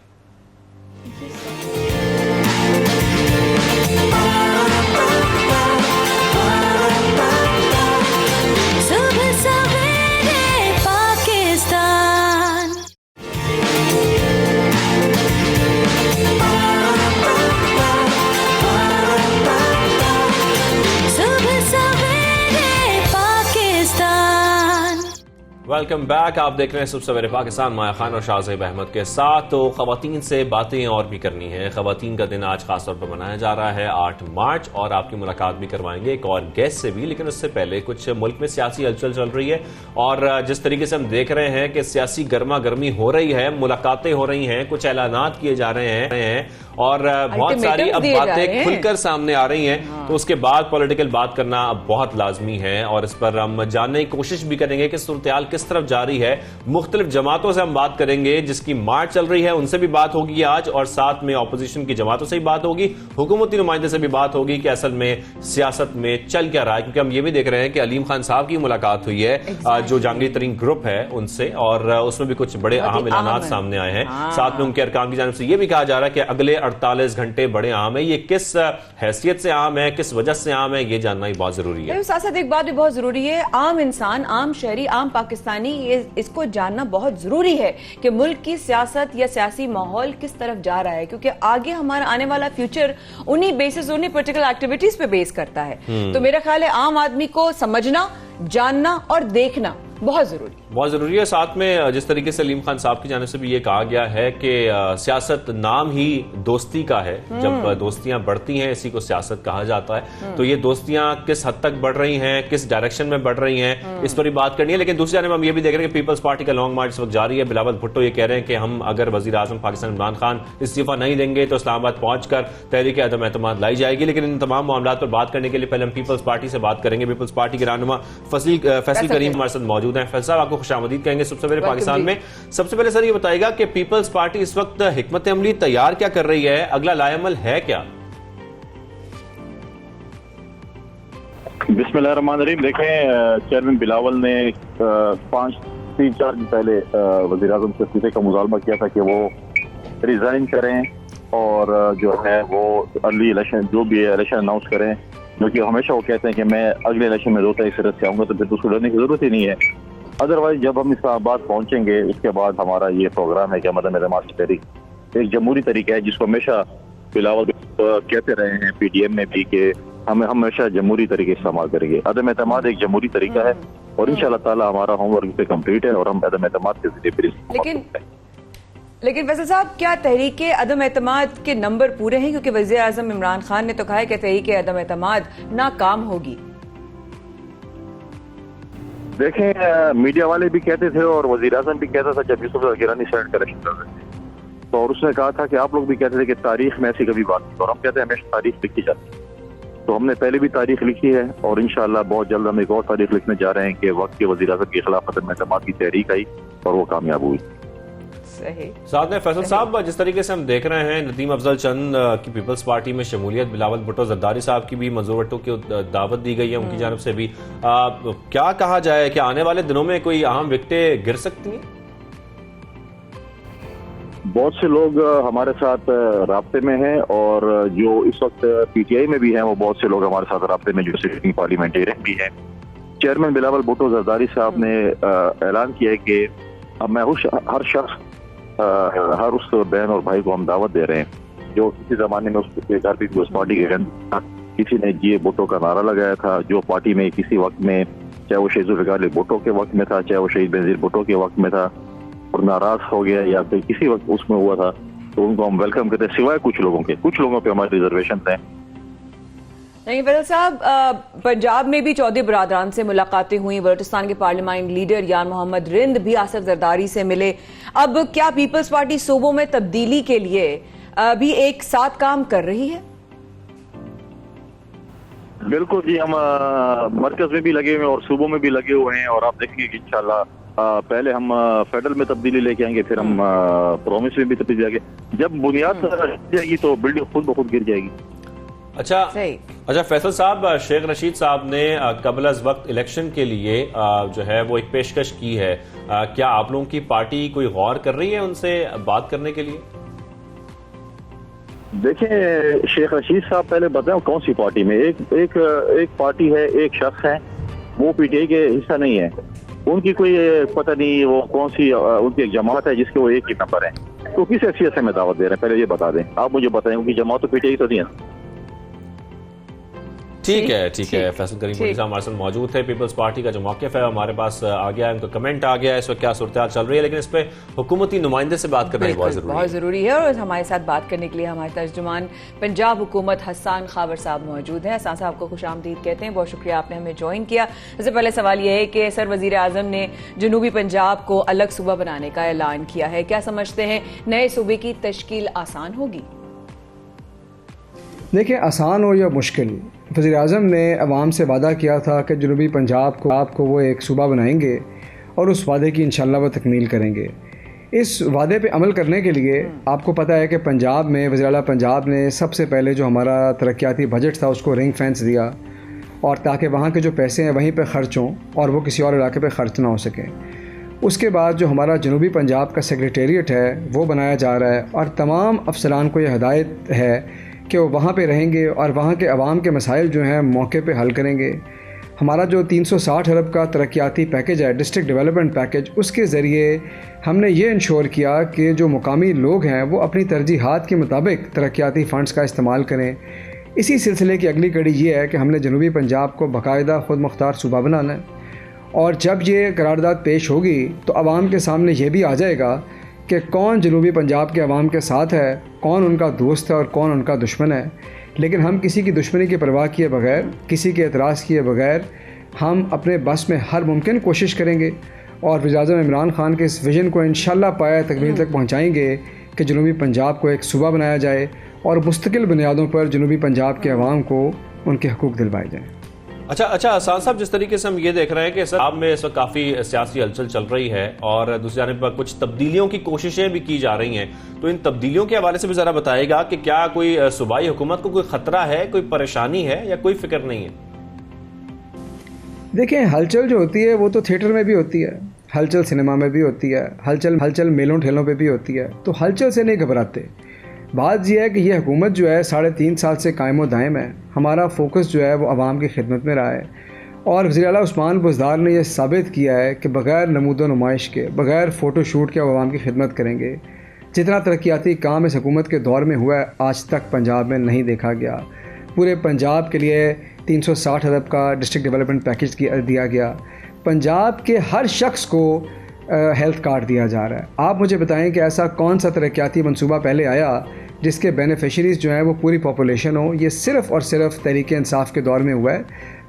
Welcome back. आप देख रहे हैं सुबह सवेरे पाकिस्तान, माया खान और शाहज़ेब अहमद के साथ। तो खवातीन से बातें और भी करनी है। खवातीन का दिन आज खासतौर पर मनाया जा रहा है 8 मार्च, और आपकी मुलाकात भी करवाएंगे एक और गेस्ट से भी। लेकिन उससे पहले कुछ मुल्क में सियासी हलचल चल रही है, और जिस तरीके से हम देख रहे हैं कि सियासी गर्मा गर्मी हो रही है, मुलाकातें हो रही हैं, कुछ ऐलानात किए जा रहे हैं, और बहुत सारी अब बातें खुलकर सामने आ रही हैं। तो उसके बाद पॉलिटिकल बात करना अब बहुत लाजमी है, और इस पर हम जानने की कोशिश भी करेंगे कि सूरत-ए-हाल किस तरफ जा रही है। मुख्तलिफ जमातों से हम बात करेंगे, जिसकी मार्च चल रही है उनसे भी बात होगी आज, और साथ में ऑपोजिशन की जमातों से भी बात होगी, हुकूमती नुमाइंदे से भी बात होगी कि असल में सियासत में चल क्या रहा है। क्योंकि हम ये भी देख रहे हैं कि अलीम खान साहब की मुलाकात हुई है, जो जहांगीर तरीन ग्रुप है उनसे, और उसमें भी कुछ बड़े अहम ऐलानात सामने आए हैं। साथ में उनके अरकान की जानिब से यह भी कहा जा रहा है कि अगले 48 घंटे बड़े अहम है। ये किस हैसियत से अहम है, किस वजह से अहम है, ये जानना ही बहुत जरूरी है। साथ साथ एक बात भी बहुत जरूरी है, आम इंसान, आम शहरी, आम पाकिस्तानी इसको जानना बहुत जरूरी है कि मुल्क की सियासत या सियासी माहौल किस तरफ जा रहा है, क्योंकि आगे हमारा आने वाला फ्यूचर उन्हीं बेसिस, उन्हीं पर्टिकुलर एक्टिविटीज पे बेस करता है। तो मेरा ख्याल है आम आदमी को समझना, जानना और देखना बहुत जरूरी है। साथ में जिस तरीके से अलीम खान साहब की जानिब से भी ये कहा गया है कि सियासत नाम ही दोस्ती का है, जब दोस्तियां बढ़ती हैं इसी को सियासत कहा जाता है। तो ये दोस्तियां किस हद तक बढ़ रही हैं, किस डायरेक्शन में बढ़ रही हैं, इस पर भी बात करनी है। लेकिन दूसरी जानिब हम ये भी देख रहे हैं कि पीपल्स पार्टी का लॉन्ग मार्च इस वक्त जारी है। बिलावल भुट्टो ये कह रहे हैं कि हम अगर वजीर आजम पाकिस्तान इमरान खान इस्तीफा नहीं देंगे तो इस्लामाबाद पहुंचकर तहरीक अदम एतमाद लाई जाएगी। लेकिन इन तमाम मामलों पर बात करने के लिए पहले हम पीपल्स पार्टी से बात करेंगे। पीपल्स पार्टी के रहनुमा फैसल करीम हमारे साथ मौजूद हैं। फैसल साहब, आपको खुशामदीद कहेंगे सबसे पहले पाकिस्तान में। सबसे पहले सर ये बताइएगा कि पीपल्स पार्टी इस वक्त हिकमत अमली तैयार क्या कर रही है, अगला लाएमल है क्या? बिस्मिल्लाहिर्रहमानिर्रहीम। देखें, चेयरमैन बिलावल ने 3-4 दिन पहले वज़ीर आज़म से इस्तीफे का मुतालबा किया था कि वो रिजाइन करें और जो है वो अर्ली इलेक्शन, जो भी इलेक्शन अनाउंस करें, क्योंकि हमेशा वो कहते हैं कि मैं अगले इलेक्शन में 2 तारीख से रद्द आऊंगा, तो फिर उसको डरने की जरूरत ही नहीं है। अदरवाइज जब हम इस्लामाबाद पहुंचेंगे उसके बाद हमारा ये प्रोग्राम है कि अदम एतमाद की तहरीक एक जमहूरी तरीका है, जिसको हमेशा बिलावल कहते रहे हैं PDM में भी कि हमें हमेशा जमहूरी तरीके इस्तेमाल करेंगे। अदम एतमाद एक जमहूरी तरीका है, और इंशाअल्लाह ताला हमारा होमवर्क पे कंप्लीट है, और हम अदम एतमाद के जरिए। लेकिन वैसे साहब, क्या तहरीक अदम एतमाद के नंबर पूरे हैं? क्योंकि वज़ीर आज़म इमरान खान ने तो कहा है कि तहरीक अदम एतमाद नाकाम होगी। देखें, मीडिया वाले भी कहते थे और वज़ीर आज़म भी कहता था जब यूसुफ गिलानी सेनेट का इलेक्शन कर रहे थे, तो और उसने कहा था कि आप लोग भी कहते थे कि तारीख में ऐसी कभी बात नहीं, और हम कहते हैं हमेशा तारीख लिखी जाती है। तो हमने पहले भी तारीख लिखी है, और इंशाअल्लाह बहुत जल्द हम एक और तारीख लिखने जा रहे हैं कि वक्त के वज़ीर आज़म के खिलाफ अदम एतमाद की तहरीक आई और वो कामयाब हुई। साथ में फैसल साहब, जिस तरीके से हम देख रहे हैं नदीम अफजल चंद की पीपल्स पार्टी में शमूलियत, बिलावल भुट्टो जरदारी साहब की भी, मंजूर भट्टो की दावत दी गई है उनकी जानिब से भी। क्या कहा जाए कि आने वाले दिनों में कोई अहम विकेटें गिर सकती हैं? बहुत से लोग हमारे साथ राब्ते में हैं, और जो इस वक्त PTI में भी हैं वो बहुत से लोग हमारे साथ राब्ते में, जो सिटिंग पार्लियामेंटेरियन भी हैं। चेयरमैन बिलावल भुट्टो जरदारी साहब ने ऐलान किया है कि अब मैं हर शख्स, हर उस बहन और भाई को हम दावत दे रहे हैं जो किसी जमाने में उस पार्टी के किसी ने ये भुट्टो का नारा लगाया था, जो पार्टी में किसी वक्त में, चाहे वो शहीद जुल्फ़िकार भुट्टो के वक्त में था, चाहे वो शहीद बेनज़ीर भुट्टो के वक्त में था, और नाराज हो गया या फिर किसी वक्त उसमें हुआ था, तो उनको हम वेलकम करते हैं, सिवाय कुछ लोगों पे हमारे रिजर्वेशन हैं। नहीं फैसल साहब, पंजाब में भी चौधरी बरादरान से मुलाकातें हुई, बलूचिस्तान के पार्लियामेंट लीडर यार मोहम्मद रिंद भी आसिफ जरदारी से मिले। अब क्या पीपल्स पार्टी सूबों में तब्दीली के लिए भी एक साथ काम कर रही है? बिल्कुल जी, हम मरकज में भी लगे हुए हैं और सूबों में भी लगे हुए हैं, और आप देखेंगे कि इंशाल्लाह पहले हम फेडरल में तब्दीली लेके आएंगे, फिर हम प्रोविंस में भी तब्दीली आएंगे। जब बुनियाद जाएगी तो बिल्डिंग खुद ब खुद गिर जाएगी। अच्छा फैसल साहब, शेख रशीद साहब ने कबल अज वक्त इलेक्शन के लिए जो है वो एक पेशकश की है, क्या आप लोगों की पार्टी कोई गौर कर रही है उनसे बात करने के लिए? देखिए, शेख रशीद साहब पहले बताएं कौन सी पार्टी में, एक पार्टी है, एक शख्स है, वो PTI के हिस्सा नहीं है, उनकी कोई पता नहीं वो कौन सी उनकी एक जमात है जिसके वो एक ही नंबर है, तो किस हैसियत से में दावत दे रहे हैं, पहले ये बता दें। आप मुझे बताएं, उनकी जमात तो PTI तो नहीं है। ठीक है फैसल करीम साहब हमारे साथ मौजूद थे। पीपल्स पार्टी का जो मौक़िफ़ है हमारे पास आ गया है, उनका कमेंट आ गया है, इस वक्त क्या सूरत चल रही है, लेकिन इस पर हुकूमती नुमाइंदे से बात करना बहुत ज़रूरी है। और हमारे साथ बात करने के लिए हमारे तर्जुमान पंजाब हुकूमत हसन खावर साहब मौजूद हैं। हसन साहब को खुशामदीद कहते हैं, बहुत शुक्रिया आपने हमें ज्वाइन किया। सबसे पहले सवाल यह है कि सर वज़ीर आज़म ने जनूबी पंजाब को अलग सूबा बनाने का ऐलान किया है, क्या समझते हैं नए सूबे की तश्कील आसान होगी? देखिए, आसान हो या मुश्किल, वज़ीर आज़म ने अवाम से वादा किया था कि जनूबी पंजाब को वो एक सूबा बनाएंगे और उस वादे की इंशाल्लाह वो तकमील करेंगे। इस वादे पे अमल करने के लिए आपको पता है कि पंजाब में वज़ीर आला पंजाब ने सबसे पहले जो हमारा तरक्याती बजट था उसको रिंग फेंस दिया, और ताकि वहाँ के जो पैसे हैं वहीं पे ख़र्च हों और वो किसी और इलाके पे ख़र्च ना हो सकें। उसके बाद जो हमारा जनूबी पंजाब का सेक्रेटेरिएट है वो बनाया जा रहा है, और तमाम अफसरान को ये हिदायत है कि वो वहाँ पे रहेंगे और वहाँ के अवाम के मसाइल जो हैं मौके पे हल करेंगे। हमारा जो 360 अरब का तरक्याती पैकेज है, डिस्ट्रिक्ट डेवलपमेंट पैकेज, उसके ज़रिए हमने ये इंश्योर किया कि जो मुकामी लोग हैं वो अपनी तरजीहात के मुताबिक तरक्याती फ़ंड्स का इस्तेमाल करें। इसी सिलसिले की अगली कड़ी ये है कि हमने जनूबी पंजाब को बाकायदा ख़ुद मुख्तार सूबा बनाना है, और जब ये करारदाद पेश होगी तो आवाम के सामने ये भी आ जाएगा कि कौन जनूबी पंजाब के अवाम के साथ है, कौन उनका दोस्त है और कौन उनका दुश्मन है। लेकिन हम किसी की दुश्मनी की परवाह किए बगैर, किसी के एतराज़ किए बगैर हम अपने बस में हर मुमकिन कोशिश करेंगे और वज़ीर-ए-आज़म इमरान खान के इस विज़न को इंशाल्लाह पाया तकमील तक पहुँचाएँगे कि जनूबी पंजाब को एक सूबा बनाया जाए और मुस्तकिल बुनियादों पर जनूबी पंजाब के अवाम को उनके हकूक़ दिलवाए जाएँ। अच्छा हसन साहब, जिस तरीके से हम ये देख रहे हैं कि सर आप में इस वक्त काफ़ी सियासी हलचल चल रही है और दूसरी जानिब पर कुछ तब्दीलियों की कोशिशें भी की जा रही हैं, तो इन तब्दीलियों के हवाले से भी ज़रा बताइएगा कि क्या कोई सूबाई हुकूमत को कोई ख़तरा है, कोई परेशानी है या कोई फिक्र नहीं है? देखें, हलचल जो होती है वो तो थिएटर में भी होती है, हलचल सिनेमा में भी होती है, हलचल मेलों ठेलों पर भी होती है, तो हलचल से नहीं घबराते। बात यह है कि यह हुकूमत जो है 3.5 साल से कायम व दायम है। हमारा फोकस जो है वो आवाम की खिदमत में रहा है, और वज़ीर आला उस्मान बुज़दार ने यह साबित किया है कि बग़ैर नमूदो नुमाइश के, बग़ैर फ़ोटो शूट के आवाम की खिदमत करेंगे। जितना तरक्याती काम इस हुकूमत के दौर में हुआ है आज तक पंजाब में नहीं देखा गया। पूरे पंजाब के लिए 360 अरब का डिस्ट्रिक्ट डेवलपमेंट पैकेज दिया गया। पंजाब के हर शख्स को हेल्थ कार्ड दिया जा रहा है। आप मुझे बताएं कि ऐसा कौन सा तरक्याती मंसूबा पहले आया जिसके बेनिफिशरीज़ जो हैं वो पूरी पॉपुलेशन हो। ये सिर्फ़ और सिर्फ तहरीक इंसाफ के दौर में हुआ है।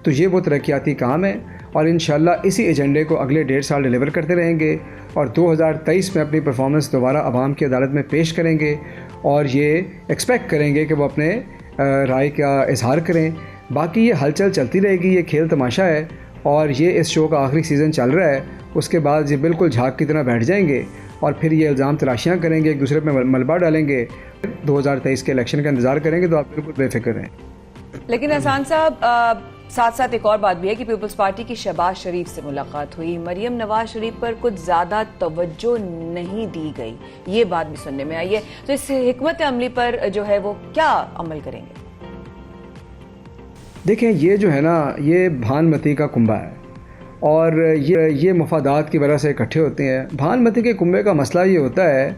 तो ये वो तरक्याती काम है और इंशाल्लाह इसी एजेंडे को अगले 1.5 साल डिलीवर करते रहेंगे और 2023 में अपनी परफॉर्मेंस दोबारा आवाम की अदालत में पेश करेंगे और ये एक्सपेक्ट करेंगे कि वो अपने राय का इजहार करें। बाकी ये हलचल चलती रहेगी, ये खेल तमाशा है और ये इस शो का आखिरी सीज़न चल रहा है। उसके बाद ये बिल्कुल झाग की तरह बैठ जाएंगे और फिर ये इल्ज़ाम तलाशियाँ करेंगे, एक दूसरे पर मलबा डालेंगे। 2023 के इलेक्शन का इंतज़ार करेंगे, तो आप बिल्कुल बेफिक्र रहें। लेकिन हसन साहब, साथ साथ एक और बात भी है कि पीपल्स पार्टी की शहबाज शरीफ से मुलाकात हुई, मरियम नवाज शरीफ पर कुछ ज़्यादा तवज्जो नहीं दी गई, ये बात भी सुनने में आई है। तो इस हिकमत अमली पर जो है वो क्या अमल करेंगे? देखें, ये जो है ना, ये भानमती का कुंभा है और ये मफादात की वजह से इकट्ठे होते हैं। भानमती के कुंभे का मसला ये होता है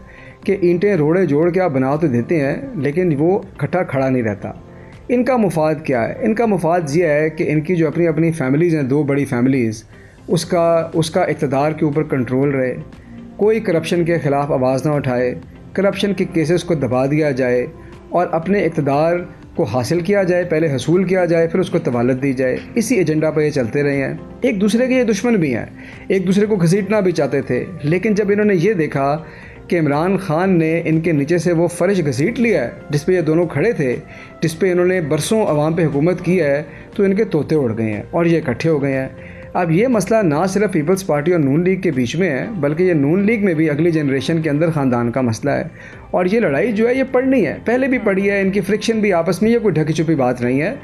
कि ईंटें रोड़े जोड़ के आप बना तो देते हैं, लेकिन वो इकट्ठा खड़ा नहीं रहता। इनका मुफाद क्या है? इनका मुफाद ये है कि इनकी जो अपनी अपनी फैमिलीज़ हैं, 2 बड़ी फैमिलीज़, उसका इक़्तिदार के ऊपर कंट्रोल रहे, कोई करप्शन के ख़िलाफ़ आवाज़ ना उठाए, करप्शन के केसेस को दबा दिया जाए और अपने इक़्तिदार को हासिल किया जाए, पहले हसूल किया जाए, फिर उसको तवालत दी जाए। इसी एजेंडा पर ये चलते रहे हैं। एक दूसरे के ये दुश्मन भी हैं, एक दूसरे को घसीटना भी चाहते थे, लेकिन जब इन्होंने ये देखा कि इमरान खान ने इनके नीचे से वो फ़र्श घसीट लिया है जिस पे ये दोनों खड़े थे, जिस पे इन्होंने बरसों अवाम पे हुकूमत की है, तो इनके तोते उड़ गए हैं और ये इकट्ठे हो गए हैं। अब ये मसला ना सिर्फ पीपल्स पार्टी और नून लीग के बीच में है, बल्कि ये नून लीग में भी अगली जनरेशन के अंदर ख़ानदान का मसला है और ये लड़ाई जो है ये पड़नी है, पहले भी पड़ी है। इनकी फ्रिक्शन भी आपस में, ये कोई ढकी छुपी बात नहीं है।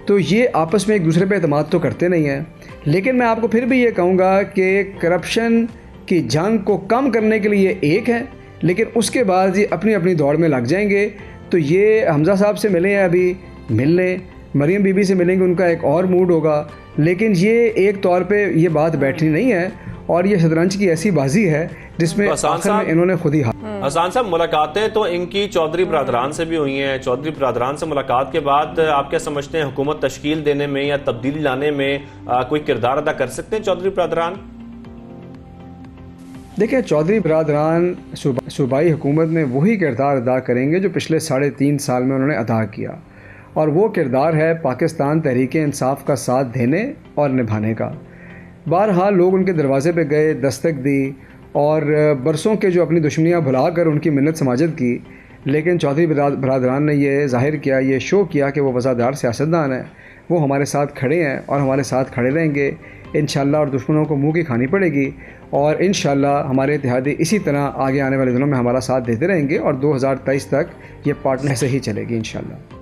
तो ये आपस में एक दूसरे पे एतमाद तो करते नहीं हैं, लेकिन मैं आपको फिर भी ये कहूँगा कि करप्शन की जंग को कम करने के लिए एक है, लेकिन उसके बाद ये अपनी अपनी दौड़ में लग जाएंगे। तो ये हमज़ा साहब से मिले हैं, अभी मिल लें, मरीम बीबी से मिलेंगे, उनका एक और मूड होगा, लेकिन ये एक तौर पे ये बात बैठनी नहीं है और ये शतरंज की ऐसी बाजी है जिसमें आखिर में इन्होंने खुद ही हसन साहब, मुलाकातें तो इनकी चौधरी बरादरान से भी हुई हैं। चौधरी बरादरान से मुलाकात के बाद आप क्या समझते हैं, हुकूमत तश्कील देने में या तब्दीली लाने में कोई किरदार अदा कर सकते हैं चौधरी बरादरान? देखिए, चौधरी बरादरान सूबाई हुकूमत में वही किरदार अदा करेंगे जो पिछले 3.5 साल में उन्होंने अदा किया, और वो किरदार है पाकिस्तान तहरीक इंसाफ का साथ देने और निभाने का। बहरहाल लोग उनके दरवाज़े पे गए, दस्तक दी और बरसों के जो अपनी दुश्मनियाँ भुला कर उनकी मिन्नत समाजत की, लेकिन चौधरी बरादरान ने ये जाहिर किया, ये शो किया कि वो वज़ादार सियासतदान है, वो हमारे साथ खड़े हैं और हमारे साथ खड़े रहेंगे इंशाअल्लाह, और दुश्मनों को मुंह की खानी पड़ेगी, और इंशाअल्लाह हमारे इत्तेहादी इसी तरह आगे आने वाले दिनों में हमारा साथ देते रहेंगे और 2023 तक ये पार्टनर से ही चलेगी इंशाअल्लाह।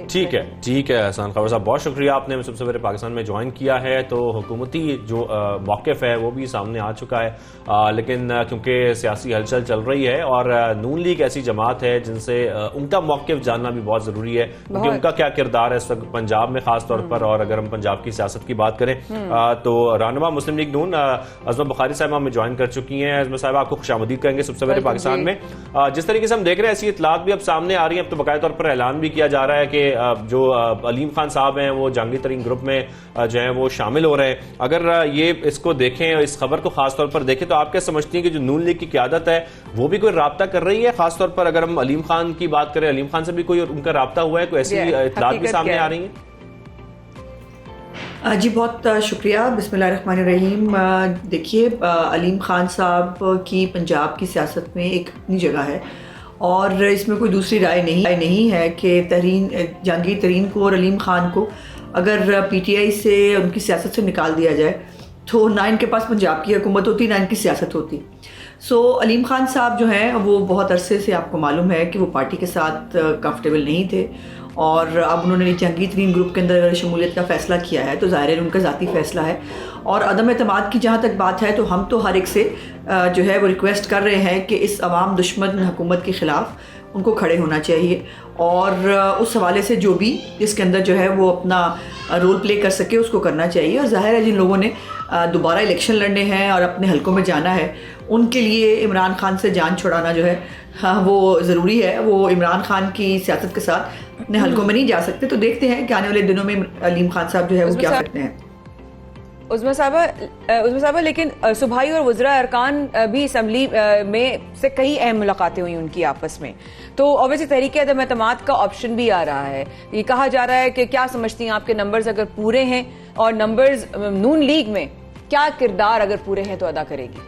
ठीक है हसन खबर साहब, बहुत शुक्रिया, आपने सबसे सवेरे पाकिस्तान में ज्वाइन किया है। तो हुकूमती जो मौक़िफ़ है वो भी सामने आ चुका है, लेकिन क्योंकि सियासी हलचल चल रही है और नून लीग ऐसी जमात है जिनसे उनका मौक़िफ़ जानना भी बहुत ज़रूरी है, क्योंकि उनका क्या किरदार है इस वक्त पंजाब में ख़ास तौर पर। और अगर हम पंजाब की सियासत की बात करें तो रहनुमा मुस्लिम लीग नून अज़मा बुखारी साहिबा हमें ज्वाइन कर चुकी हैं। अज़मा साहिबा, आपको खुशामदीद करेंगे सबसे सवेरे पाकिस्तान में। जिस तरीके से हम देख रहे हैं ऐसी इतलात भी अब सामने आ रही है, अब तो बाकायदा तौर पर ऐलान भी किया जा रहा है कि जो अलीम खान साहब हैं वो जहांगीर तरीन ग्रुप में जो है वो शामिल हो रहे हैं। अगर ये इसको देखें और इस खबर को खास तौर पर देखें तो आप क्या समझती हैं कि जो नून लीग की क़यादत है वो भी कोई राब्ता कर रही है? खास तौर पर अगर हम अलीम खान की बात करें, अलीम खान से भी कोई उनका राब्ता हुआ है, कोई ऐसी इतलात भी सामने आ रही है? जी बहुत शुक्रिया, बिस्मिल्लाहिर्रहमानिर्रहीम। देखिए, अलीम खान साहब की पंजाब की सियासत में एक अपनी जगह है और इसमें कोई दूसरी राय नहीं है कि जहांगीर तरीन को और अलीम खान को अगर पीटीआई से उनकी सियासत से निकाल दिया जाए तो ना इनके पास पंजाब की हुकूमत होती, ना इनकी सियासत होती। सो अलीम खान साहब जो हैं वो बहुत अरसे से आपको मालूम है कि वो पार्टी के साथ कंफर्टेबल नहीं थे, और अब उन्होंने जहांगीर तरीन ग्रुप के अंदर शमूलियत का फ़ैसला किया है तो ज़ाहिर है उनका ज़ाती फ़ैसला है। और अदम एतमाद की जहाँ तक बात है तो हम तो हर एक से जो है वो रिक्वेस्ट कर रहे हैं कि इस अवाम दुश्मन हुकूमत के ख़िलाफ़ उनको खड़े होना चाहिए, और उस हवाले से जो भी इसके अंदर जो है वो अपना रोल प्ले कर सके उसको करना चाहिए। और ज़ाहिर है जिन लोगों ने दोबारा इलेक्शन लड़ने हैं और अपने हलकों में जाना है उनके लिए इमरान खान से जान छुड़ाना जो है वो ज़रूरी है। वो इमरान खान की सियासत के साथ अपने हलकों में नहीं जा सकते। तो देखते हैं कि आने वाले दिनों में अलीम खान साहब जो है वो क्या करते हैं। उज़्मा साहबा, लेकिन सूबाई और वज़रा अरकान भी असम्बली में से कई अहम मुलाकातें हुई उनकी आपस में, तो ऑब्वियसली तहरीक अदम एतमाद का ऑप्शन भी आ रहा है। ये कहा जा रहा है कि क्या समझती हैं आपके नंबर्स अगर पूरे हैं, और नंबर्स नून लीग में क्या किरदार अगर पूरे हैं तो अदा करेगी?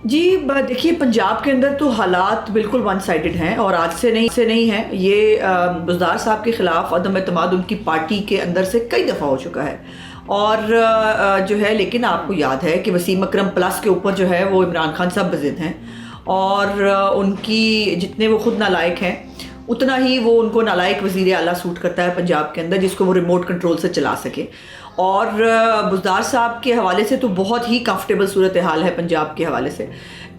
जी देखिए, पंजाब के अंदर तो हालात बिल्कुल वन साइडेड हैं और आज से नहीं है। ये बुज़दार साहब के ख़िलाफ़ अदम एतमाद उनकी पार्टी के अंदर से कई दफ़ा हो चुका है, और जो है लेकिन आपको याद है कि वसीम अकरम प्लस के ऊपर जो है वो इमरान खान साहब बज़िद हैं, और उनकी जितने वो खुद नालायक हैं उतना ही वो उनको नालायक वज़ीर आला सूट करता है पंजाब के अंदर, जिसको वो रिमोट कंट्रोल से चला सके। और बुज़दार साहब के हवाले से तो बहुत ही कंफर्टेबल सूरत हाल है पंजाब के हवाले से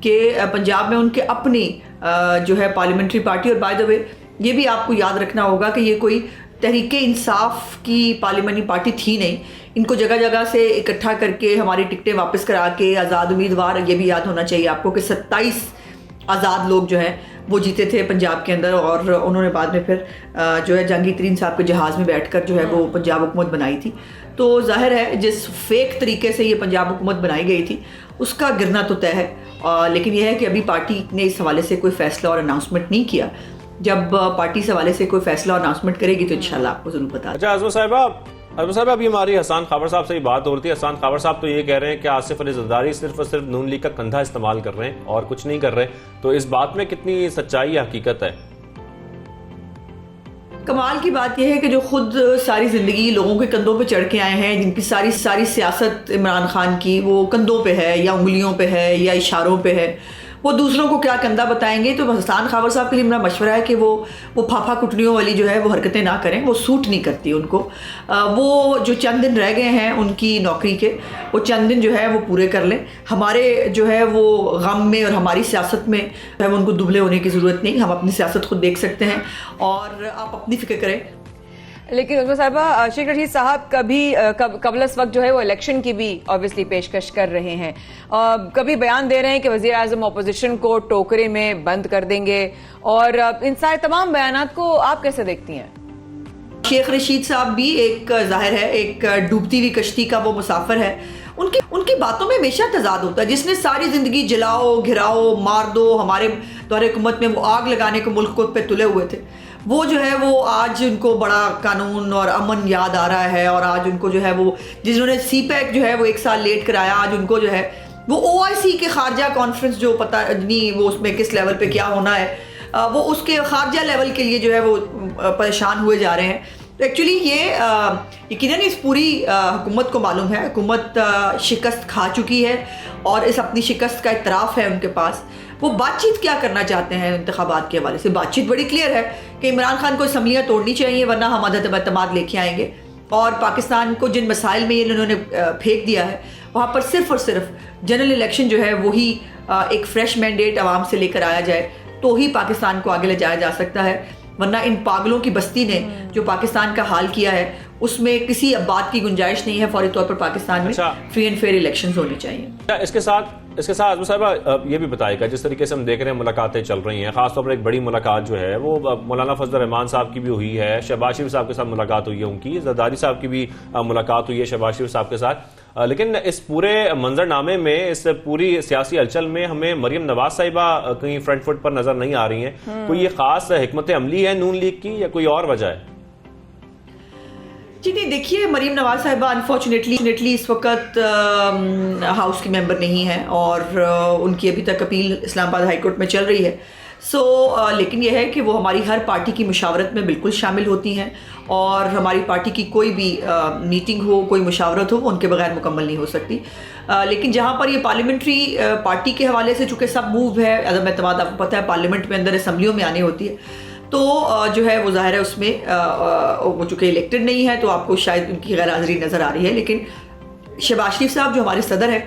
कि पंजाब में उनके अपनी जो है पार्लियामेंट्री पार्टी, और बाय द वे ये भी आपको याद रखना होगा कि ये कोई तहरीक इंसाफ की पार्लियामेंट्री पार्टी थी नहीं। इनको जगह जगह से इकट्ठा करके हमारी टिकटें वापस करा के आज़ाद उम्मीदवार, ये भी याद होना चाहिए आपको कि 27 आज़ाद लोग जो हैं वो जीते थे पंजाब के अंदर, और उन्होंने बाद में फिर जो है जहांगीर तरीन साहब के जहाज़ में बैठकर जो है वो पंजाब हुकूमत बनाई थी। तो जाहिर है जिस फेक तरीके से ये पंजाब हुकूमत बनाई गई थी उसका गिरना तो तय है, लेकिन यह है कि अभी पार्टी ने इस हवाले से कोई फ़ैसला और अनाउंसमेंट नहीं किया। जब पार्टी इस हवाले से कोई फ़ैसला और अनाउंसमेंट करेगी तो इंशाल्लाह आपको ज़रूर बता दें। अच्छा अज़मा साहब, अभी हमारी हसन खबर साहब से ही बात हो रही थी। हसन खबर साहब तो ये कह रहे हैं कि आसिफ अली ज़रदारी सिर्फ और सिर्फ नून लीग का कंधा इस्तेमाल कर रहे हैं और कुछ नहीं कर रहे, तो इस बात में कितनी सच्चाई या हकीकत है? कमाल की बात यह है कि जो खुद सारी ज़िंदगी लोगों के कंधों पे चढ़ के आए हैं, जिनकी सारी सियासत इमरान खान की वो कंधों पे है या उंगलियों पे है या इशारों पे है, वो दूसरों को क्या कंधा बताएंगे। तो हसन खबर साहब के लिए मेरा मशवरा है कि वो फाफा कुटनियों वाली जो है वो हरकतें ना करें, वो सूट नहीं करती उनको। वो जो चंद दिन रह गए हैं उनकी नौकरी के, वो चंद दिन जो है वो पूरे कर लें। हमारे जो है वो गम में और हमारी सियासत में है उनको दुबले होने की ज़रूरत नहीं, हम अपनी सियासत खुद देख सकते हैं और आप अपनी फ़िक्र करें। लेकिन उस्मा साहिबा, शेख रशीद साहब कबल इस वक्त जो है वो इलेक्शन की भी ऑब्वियसली पेशकश कर रहे हैं, कभी बयान दे रहे हैं कि वजीर आजम अपोजिशन को टोकरे में बंद कर देंगे, और इन सारे तमाम बयानात को आप कैसे देखती हैं? शेख रशीद साहब भी एक जाहिर है एक डूबती हुई कश्ती का वो मुसाफिर है। उनकी बातों में हमेशा तजाद होता है। जिसने सारी जिंदगी जलाओ घिराओ मार दो, हमारे दौरे हुकूमत में वो आग लगाने को मुल्क को पे तुले हुए थे, वो जो है वो आज उनको बड़ा कानून और अमन याद आ रहा है। और आज उनको जो है वो जिन्होंने CPEC जो है वो 1 साल लेट कराया, आज उनको जो है वो OIC के खारजा कॉन्फ्रेंस जो पता नहीं वो उसमें किस लेवल पे क्या होना है, वो उसके खारजा लेवल के लिए जो है वो परेशान हुए जा रहे हैं। तो एक्चुअली ये यकीनन इस पूरी हुकूमत को मालूम है, हुकूमत शिकस्त खा चुकी है और इस अपनी शिकस्त का इतराफ़ है उनके पास। वो बातचीत क्या करना चाहते हैं इंतखाबात के हवाले से? बातचीत बड़ी क्लियर है कि इमरान खान को असम्बलियाँ तोड़नी चाहिए, वरना हम अदद लेके आएंगे। और पाकिस्तान को जिन मसाइल में ये इन्होंने फेंक दिया है, वहाँ पर सिर्फ और सिर्फ जनरल इलेक्शन जो है वही एक फ्रेश मैंडेट आवाम से लेकर आया जाए तो ही पाकिस्तान को आगे ले जाया जा सकता है। वरना इन पागलों की बस्ती ने जो पाकिस्तान का हाल किया है उसमें किसी अब बात की गुंजाइश नहीं है। फौरी तौर पर पाकिस्तान में फ्री एंड फेयर इलेक्शंस होनी चाहिए। इसके साथ साहबा ये भी बताएगा, जिस तरीके से हम देख रहे हैं मुलाकातें चल रही हैं, खासतौर पर एक बड़ी मुलाकात जो है वो मौलाना फजल रहमान साहब की भी हुई है, शहबाज शरीफ साहब के साथ मुलाकात हुई है, उनकी जरदारी साहब की भी मुलाकात हुई है शहबाज शरीफ साहब के साथ। लेकिन इस पूरे मंजरनामे में, इस पूरी सियासी हलचल में हमें मरियम नवाज साहिबा कहीं फ्रंट फुट पर नजर नहीं आ रही हैं। कोई ये खास हिकमत अमली है नून लीग की या कोई और वजह है? जी नहीं, देखिए मरीम नवाज साहिबा अनफॉर्चुनेटली इस वक्त हाउस की मेंबर नहीं है और उनकी अभी तक अपील इस्लामाबाद हाई कोर्ट में चल रही है। लेकिन यह है कि वो हमारी हर पार्टी की मुशावरत में बिल्कुल शामिल होती हैं और हमारी पार्टी की कोई भी मीटिंग हो, कोई मुशावरत हो, वो उनके बगैर मुकम्मल नहीं हो सकती। लेकिन जहाँ पर ये पार्लियामेंट्री पार्टी के हवाले से चूँकि सब मूव है, अदम एतमाद आपको पता है पार्लियामेंट में अंदर असम्बलियों में आनी होती है, तो जो है वो ज़ाहिर है उसमें वो चूँकि इलेक्टेड नहीं है तो आपको शायद उनकी गैर हाज़िरी नज़र आ रही है। लेकिन शहबाज शरीफ साहब जो हमारे सदर हैं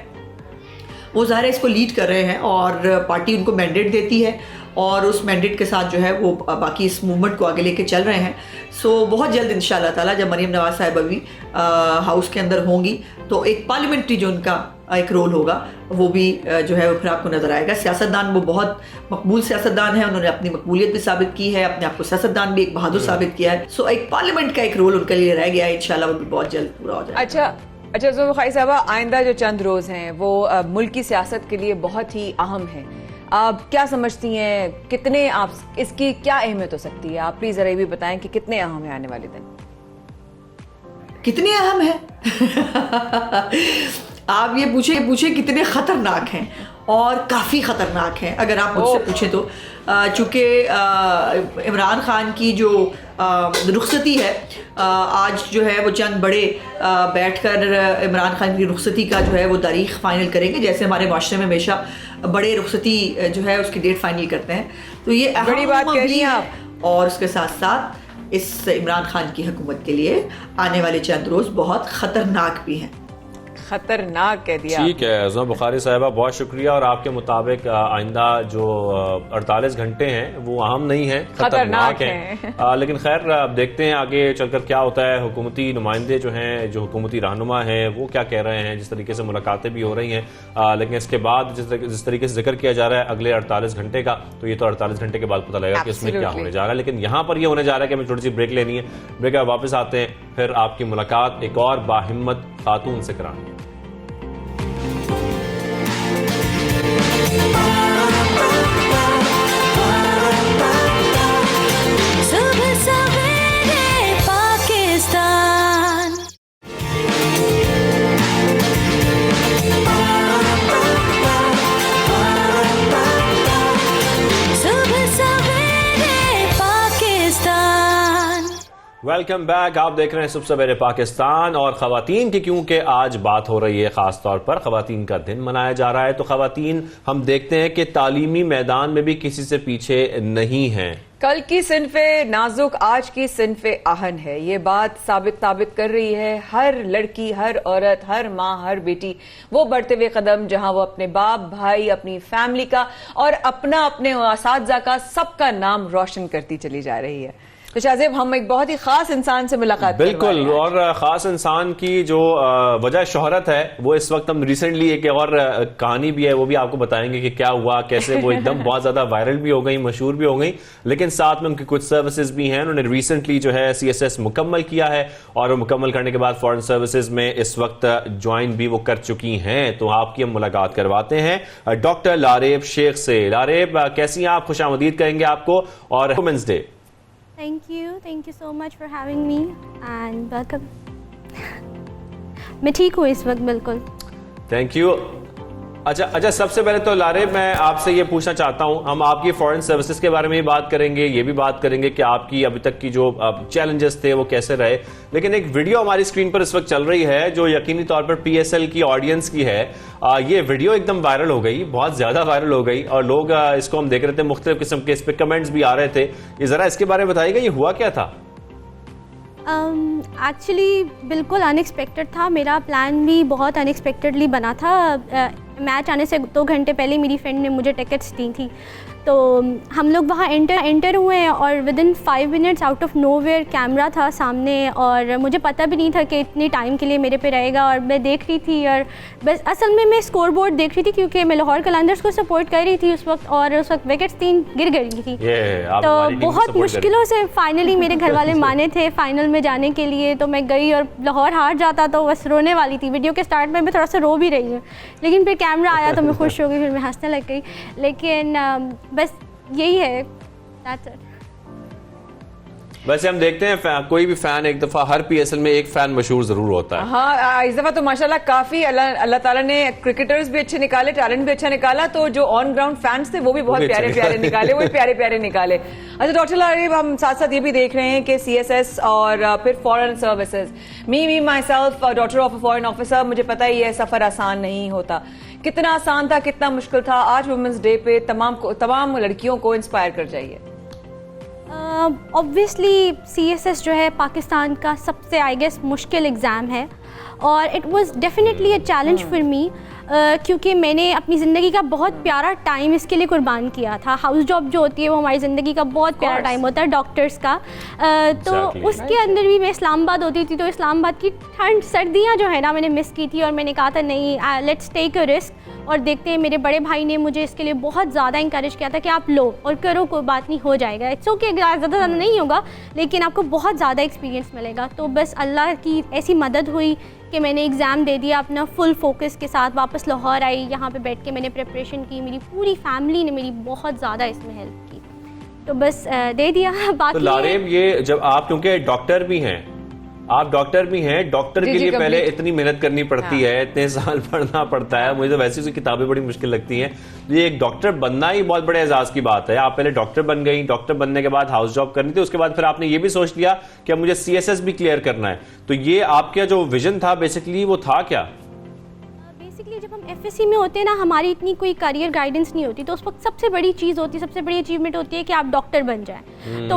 वो ज़ाहिर है इसको लीड कर रहे हैं और पार्टी उनको मैंडेट देती है और उस मैंडेट के साथ जो है वो बाकी इस मूवमेंट को आगे लेके चल रहे हैं। बहुत जल्द इंशाअल्लाह ताला जब मरीम नवाज साहिबा भी हाउस के अंदर होंगी तो एक पार्लियामेंट्री जो उनका एक रोल होगा वो भी जो है वो फिर आपको नजर आएगा। सियासतदान वो बहुत मकबूल सियासतदान है, उन्होंने अपनी मकबूलियत भी साबित की है, अपने आप को सियासतदान भी एक बहादुर साबित किया है। एक पार्लियामेंट का एक रोल उनके लिए रह गया है, इंशाल्लाह वो भी बहुत जल्द पूरा हो जाएगा। अच्छा जुल्फ़िकार साहबा, आइंदा जो चंद रोज हैं वो मुल्क की सियासत के लिए बहुत ही अहम है। आप क्या समझती हैं, कितने आप इसकी क्या अहमियत हो सकती है? आप प्लीज जरा ये भी बताएं कि कितने अहम है आने वाले दिन? कितने अहम है आप ये पूछे कितने खतरनाक हैं, और काफ़ी ख़तरनाक हैं अगर आप मुझसे पूछें तो। चूँकि इमरान खान की जो रुखसती है आज जो है वो चंद बड़े बैठकर इमरान खान की रुखसती का जो है वो तारीख फाइनल करेंगे, जैसे हमारे माशरे में हमेशा बड़े रुखसती जो है उसकी डेट फाइनल करते हैं। तो ये बड़ी बात कह रही हैं आप। और उसके साथ साथ इस इमरान खान की हुकूमत के लिए आने वाले चंद रोज़ बहुत ख़तरनाक भी हैं। खतरनाक कह दिया। ठीक है उस्मा बुखारी साहिबा, बहुत शुक्रिया। और आपके मुताबिक आइंदा जो 48 घंटे हैं वो अहम नहीं है, खतरनाक हैं। लेकिन खैर अब देखते हैं आगे चलकर क्या होता है। हुकूमती नुमाइंदे जो हैं, जो हुकूमती रहनुमा हैं, वो क्या कह रहे हैं। जिस तरीके से मुलाकातें भी हो रही हैं, लेकिन इसके बाद जिस तरीके से जिक्र किया जा रहा है अगले 48 घंटे का, तो ये तो 48 घंटे के बाद पता लगेगा कि इसमें क्या होने जा रहा है। लेकिन यहाँ पर ये होने जा रहा है कि हमें थोड़ी सी ब्रेक लेनी है। ब्रेक के बाद वापस आते हैं, फिर आपकी मुलाकात एक और बाहिम्मत खातून से कराएंगे। Welcome back. आप देख रहे हैं सुबह सवेरे पाकिस्तान। और खवातीन की क्योंकि आज बात हो रही है, खास तौर पर खवातीन का दिन मनाया जा रहा है, तो खवातीन हम देखते हैं कि तालीमी मैदान में भी किसी से पीछे नहीं है। कल की सिन्फे नाजुक आज की सिन्फे आहन है, ये बात साबित कर रही है। हर लड़की, हर औरत, हर माँ, हर बेटी वो बढ़ते हुए कदम जहां वो अपने बाप, भाई, अपनी फैमिली का और अपने असातिज़ा का सबका नाम रोशन करती चली जा रही है। तो शाहजेब, हम एक बहुत ही खास इंसान से मुलाकात करने वाले बिल्कुल, हैं। और खास इंसान की जो वजह शोहरत है वो इस वक्त हम रिसेंटली एक और कहानी भी है वो भी आपको बताएंगे कि क्या हुआ, कैसे वो एकदम बहुत ज्यादा वायरल भी हो गई, मशहूर भी हो गई, लेकिन साथ में उनकी कुछ सर्विसेज भी हैं। उन्होंने रिसेंटली जो है CSS मुकम्मल किया है और मुकम्मल करने के बाद फॉरेन सर्विसेज में इस वक्त ज्वाइन भी वो कर चुकी हैं। तो आपकी हम मुलाकात करवाते हैं डॉक्टर लारेब शेख से। लारेब, कैसी हैं आप? खुशामदीद कहेंगे आपको और women's day. Thank you so much for having me and welcome. मैं ठीक हूँ इस वक्त बिल्कुल। Thank you. अच्छा, सबसे पहले तो लारेब मैं आपसे ये पूछना चाहता हूं, हम आपकी फॉरेन सर्विसेज के बारे में भी बात करेंगे, ये भी बात करेंगे कि आपकी अभी तक की जो चैलेंजेस थे वो कैसे रहे, लेकिन एक वीडियो हमारी स्क्रीन पर इस वक्त चल रही है जो यकीनी तौर पर PSL की ऑडियंस की है। ये वीडियो एकदम वायरल हो गई, बहुत ज्यादा वायरल हो गई और लोग इसको हम देख रहे थे, मुख्तलिफ किस्म के इस पे कमेंट्स भी आ रहे थे। ये जरा इसके बारे में बताइएगा, ये हुआ क्या था? एक्चुअली बिल्कुल अनएक्सपेक्टेड था, मेरा प्लान भी बहुत अनएक्सपेक्टेडली बना था। मैच आने से 2 घंटे पहले मेरी फ्रेंड ने मुझे टिकट्स दी थी, तो हम लोग वहाँ एंटर हुए और within 5 minutes out of nowhere camera था सामने और मुझे पता भी नहीं था कि इतनी टाइम के लिए मेरे पे रहेगा। और मैं देख रही थी और बस असल में मैं स्कोर बोर्ड देख रही थी क्योंकि मैं लाहौर कलंदर्स को सपोर्ट कर रही थी उस वक्त, और उस वक्त विकेट्स 3 गिर गई थी। तो बहुत मुश्किलों से फाइनली मेरे घर वाले माने थे फाइनल में जाने के लिए, तो मैं गई और लाहौर हार जाता तो बस रोने वाली थी। वीडियो के स्टार्ट में मैं थोड़ा सा रो भी रही हूँ, लेकिन फिर कैमरा आया तो मैं खुश हो गई, फिर मैं हंसने लग गई। लेकिन बस यही है, that's it। वैसे हम देखते हैं कोई भी फैन एक दफा, हर PSL में एक फैन मशहूर जरूर होता है। हाँ, इस दफा तो माशाल्लाह काफी अल्लाह ताला ने क्रिकेटर्स भी अच्छे निकाले, टैलेंट भी अच्छा निकाला, तो जो ऑन ग्राउंड फैंस थे वो भी बहुत प्यारे प्यारे निकाले, वो भी प्यारे प्यारे निकाले। अच्छा डॉक्टर लारेब, हम साथ साथ ये भी देख रहे हैं कि CSS और फिर foreign services, me my self daughter of a foreign officer, मुझे पता ही है सफर आसान नहीं होता। कितना आसान था, कितना मुश्किल था? आज वुमेन्स डे पे तमाम लड़कियों को इंस्पायर कर जाइए। ऑब्वियसली CSS जो है पाकिस्तान का सबसे आई गेस मुश्किल एग्ज़ाम है और it was definitely a challenge for me, क्योंकि मैंने अपनी ज़िंदगी का बहुत प्यारा टाइम इसके लिए कुर्बान किया था। हाउस जॉब जो होती है वो हमारी ज़िंदगी का बहुत प्यारा टाइम होता है डॉक्टर्स का, तो उसके अंदर भी मैं इस्लामाबाद होती थी, तो इस्लामाबाद की ठंड सर्दियाँ जो है ना मैंने मिस की थी और मैंने कहा था नहीं, लेट्स टेक अ रिस्क। और देखते हैं, मेरे बड़े भाई ने मुझे इसके लिए बहुत ज़्यादा इंकरेज किया था कि आप लो और करो, कोई बात नहीं, हो जाएगा, इट्स ओके, ज़्यादा नहीं होगा लेकिन आपको बहुत ज़्यादा एक्सपीरियंस मिलेगा। तो बस अल्लाह की ऐसी मदद हुई कि मैंने एग्ज़ाम दे दिया अपना फुल फोकस के साथ, वापस लाहौर आई, यहाँ पे बैठ के मैंने प्रिपरेशन की, मेरी पूरी फैमिली ने मेरी बहुत ज़्यादा इसमें हेल्प की, तो बस दे दिया। बाकी तो लारेब, ये जब आप, क्योंकि डॉक्टर भी हैं, आप डॉक्टर भी हैं, डॉक्टर के लिए पहले इतनी मेहनत करनी पड़ती है, इतने साल पढ़ना पड़ता है, मुझे तो वैसे ही किताबें बड़ी मुश्किल लगती हैं। ये एक डॉक्टर बनना ही बहुत बड़े एजाज की बात है। आप पहले डॉक्टर बन गई, डॉक्टर बनने के बाद हाउस जॉब करनी थी, उसके बाद फिर आपने ये भी सोच लिया कि अब मुझे CSS भी क्लियर करना है, तो ये आपका जो विजन था बेसिकली वो था क्या? बेसिकली जब हम FSC में होते हैं ना, हमारी इतनी कोई करियर गाइडेंस नहीं होती, तो उस वक्त सबसे बड़ी चीज़ होती है, सबसे बड़ी अचीवमेंट होती है कि आप डॉक्टर बन जाएं। तो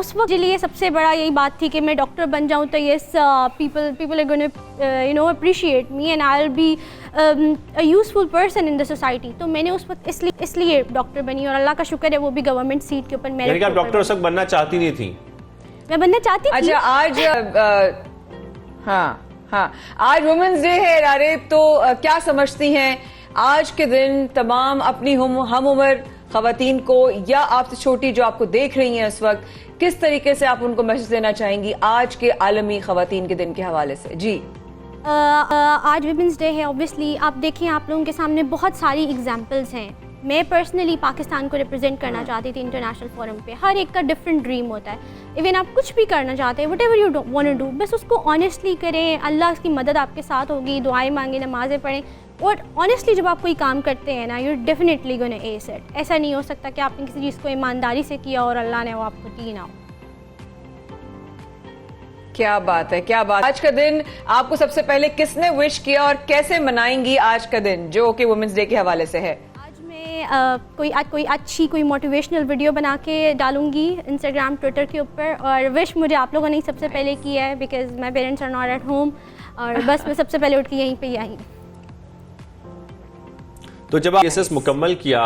उस वक्त के लिए सबसे बड़ा यही बात थी कि मैं डॉक्टर बन जाऊं तो yes, people are gonna appreciate me and I will be a useful person in the society. तो मैंने उस वक्त इसलिए डॉक्टर बनी और अल्लाह का शुक्र है वो भी गवर्नमेंट सीट के ऊपर। यानी कि आप डॉक्टर उस वक्त बनना चाहती नहीं थी? मैं बनना चाहती थी। अच्छा, आज आज वुमेन्स डे है लारेब, तो क्या समझती हैं आज के दिन तमाम अपनी हम उम्र खवातीन को या आपसे छोटी जो आपको देख रही हैं इस वक्त, किस तरीके से आप उनको मैसेज देना चाहेंगी आज के आलमी खवातीन के दिन के हवाले से? जी, आज वुमेन्स डे है, ऑब्वियसली आप देखें, आप लोगों के सामने बहुत सारी एग्जांपल्स हैं। मैं पर्सनली पाकिस्तान को रिप्रेजेंट करना चाहती थी इंटरनेशनल फोरम पे। हर एक का डिफरेंट ड्रीम होता है, इवन आप कुछ भी करना चाहते हैं, whatever you want to do, बस उसको ऑनेस्टली करें, अल्लाह की मदद आपके साथ होगी, दुआएं मांगे, नमाज़ें पढ़ें, और ऑनेस्टली जब आप कोई काम करते हैं ना, you definitely gonna S it. ऐसा नहीं हो सकता कि आपने किसी चीज़ को ईमानदारी से किया और अल्लाह ने वो आपको दी ना हो। क्या बात है, क्या बात। आज का दिन आपको सबसे पहले किसने विश किया और कैसे मनाएंगी आज का दिन जो कि वुमेन्स डे के हवाले से है? कोई अच्छी मोटिवेशनल वीडियो बना के डालूंगी इंस्टाग्राम, ट्विटर के ऊपर, और विश मुझे आप लोगों ने सबसे पहले किया है because my parents are not at home, और बस मैं सबसे पहले उठ के यहीं पे आई। तो जब आप केसेस मुकम्मल किया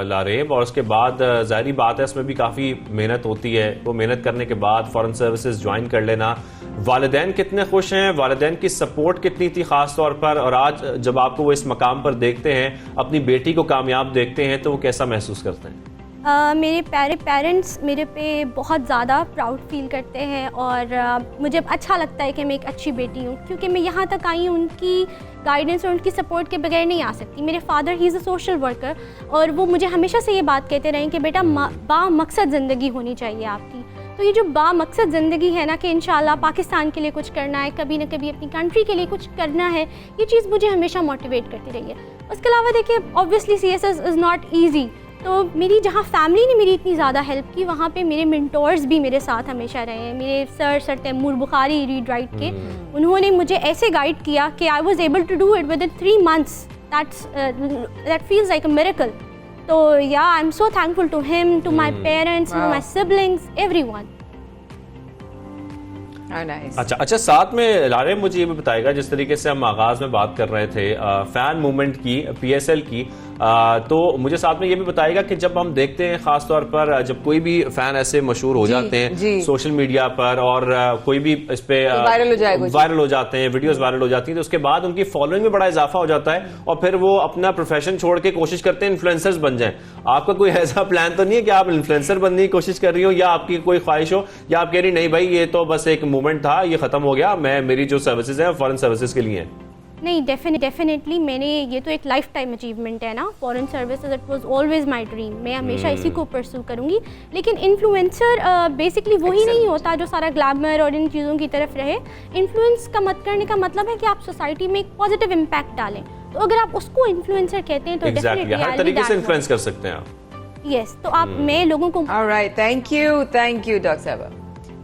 लारेब, और उसके बाद जाहिर बात है इसमें भी काफ़ी मेहनत होती है, वो मेहनत करने के बाद फॉरेन सर्विसेज ज्वाइन कर लेना, वालिदैन कितने खुश हैं, वालिदैन की सपोर्ट कितनी थी ख़ास तौर पर, और आज जब आपको वो इस मकाम पर देखते हैं, अपनी बेटी को कामयाब देखते हैं, तो वो कैसा महसूस करते हैं? मेरे पेरेंट्स मेरे पे बहुत ज़्यादा प्राउड फील करते हैं और मुझे अच्छा लगता है कि मैं एक अच्छी बेटी हूँ, क्योंकि मैं यहाँ तक आई हूँ उनकी गाइडेंस और उनकी सपोर्ट के बगैर नहीं आ सकती। मेरे father he is a social worker और वो मुझे हमेशा से ये बात कहते रहे कि बेटा बामकसद ज़िंदगी होनी चाहिए आपकी। तो ये जो बामकसद ज़िंदगी है ना, कि इंशाल्लाह पाकिस्तान के लिए कुछ करना है, कभी ना कभी अपनी कंट्री के लिए कुछ करना है, ये चीज़ मुझे हमेशा मोटिवेट करती रही है। उसके अलावा देखिए, obviously CSS is not easy, तो मेरी जहाँ फैमिली ने मेरी इतनी ज़्यादा हेल्प की, वहाँ पे मेरे मेंटोर्स भी मेरे साथ हमेशा रहे हैं। मेरे sir Taimur Bukhari read write के, उन्होंने मुझे ऐसे गाइड किया कि I was able to do it within 3 months। That feels like a miracle. तो या I am so thankful to him, to my parents, to my siblings, everyone. अच्छा, साथ में लारे मुझे ये भी बताएगा, जिस तरीके से हम आगाज में बात कर रहे थे फैन मूवमेंट की, PSL की, तो मुझे साथ में ये भी बताएगा कि जब हम देखते हैं खास तौर पर जब कोई भी फैन ऐसे मशहूर हो जाते हैं सोशल मीडिया पर, और कोई भी इस पे वायरल हो जाते हैं, वीडियोस वायरल हो जाती हैं, तो उसके बाद उनकी फॉलोइंग में बड़ा इजाफा हो जाता है और फिर वो अपना प्रोफेशन छोड़ के कोशिश करते हैं इन्फ्लुएंसर्स बन जाएं। आपका कोई ऐसा प्लान तो नहीं है कि आप इन्फ्लुएंसर बनने की कोशिश कर रही हो, या आपकी कोई ख्वाहिश हो, या आप कह रही नहीं भाई ये तो बस एक मूवमेंट था, ये खत्म हो गया, मेरी जो सर्विसेज है फॉरेन सर्विसेज के लिए है? नहीं, डेफिनेटली मैंने, ये तो एक लाइफ टाइम अचीवमेंट है ना, foreign services, it was always my dream. मैं हमेशा इसी को परस्यू करूंगी। लेकिन इन्फ्लुएंसर बेसिकली वही नहीं होता जो सारा ग्लैमर और इन चीज़ों की तरफ रहे। इन्फ्लुएंस का मत करने का मतलब है कि आप सोसाइटी में एक पॉजिटिव इम्पैक्ट डालें। तो अगर आप उसको इन्फ्लुएंसर कहते हैं तो डेफिनेटली हर तरीके से इन्फ्लुएंस कर सकते हैं आप। यस, तो आप मैं लोगों को ऑलराइट, थैंक यू डॉक्टर साहबा,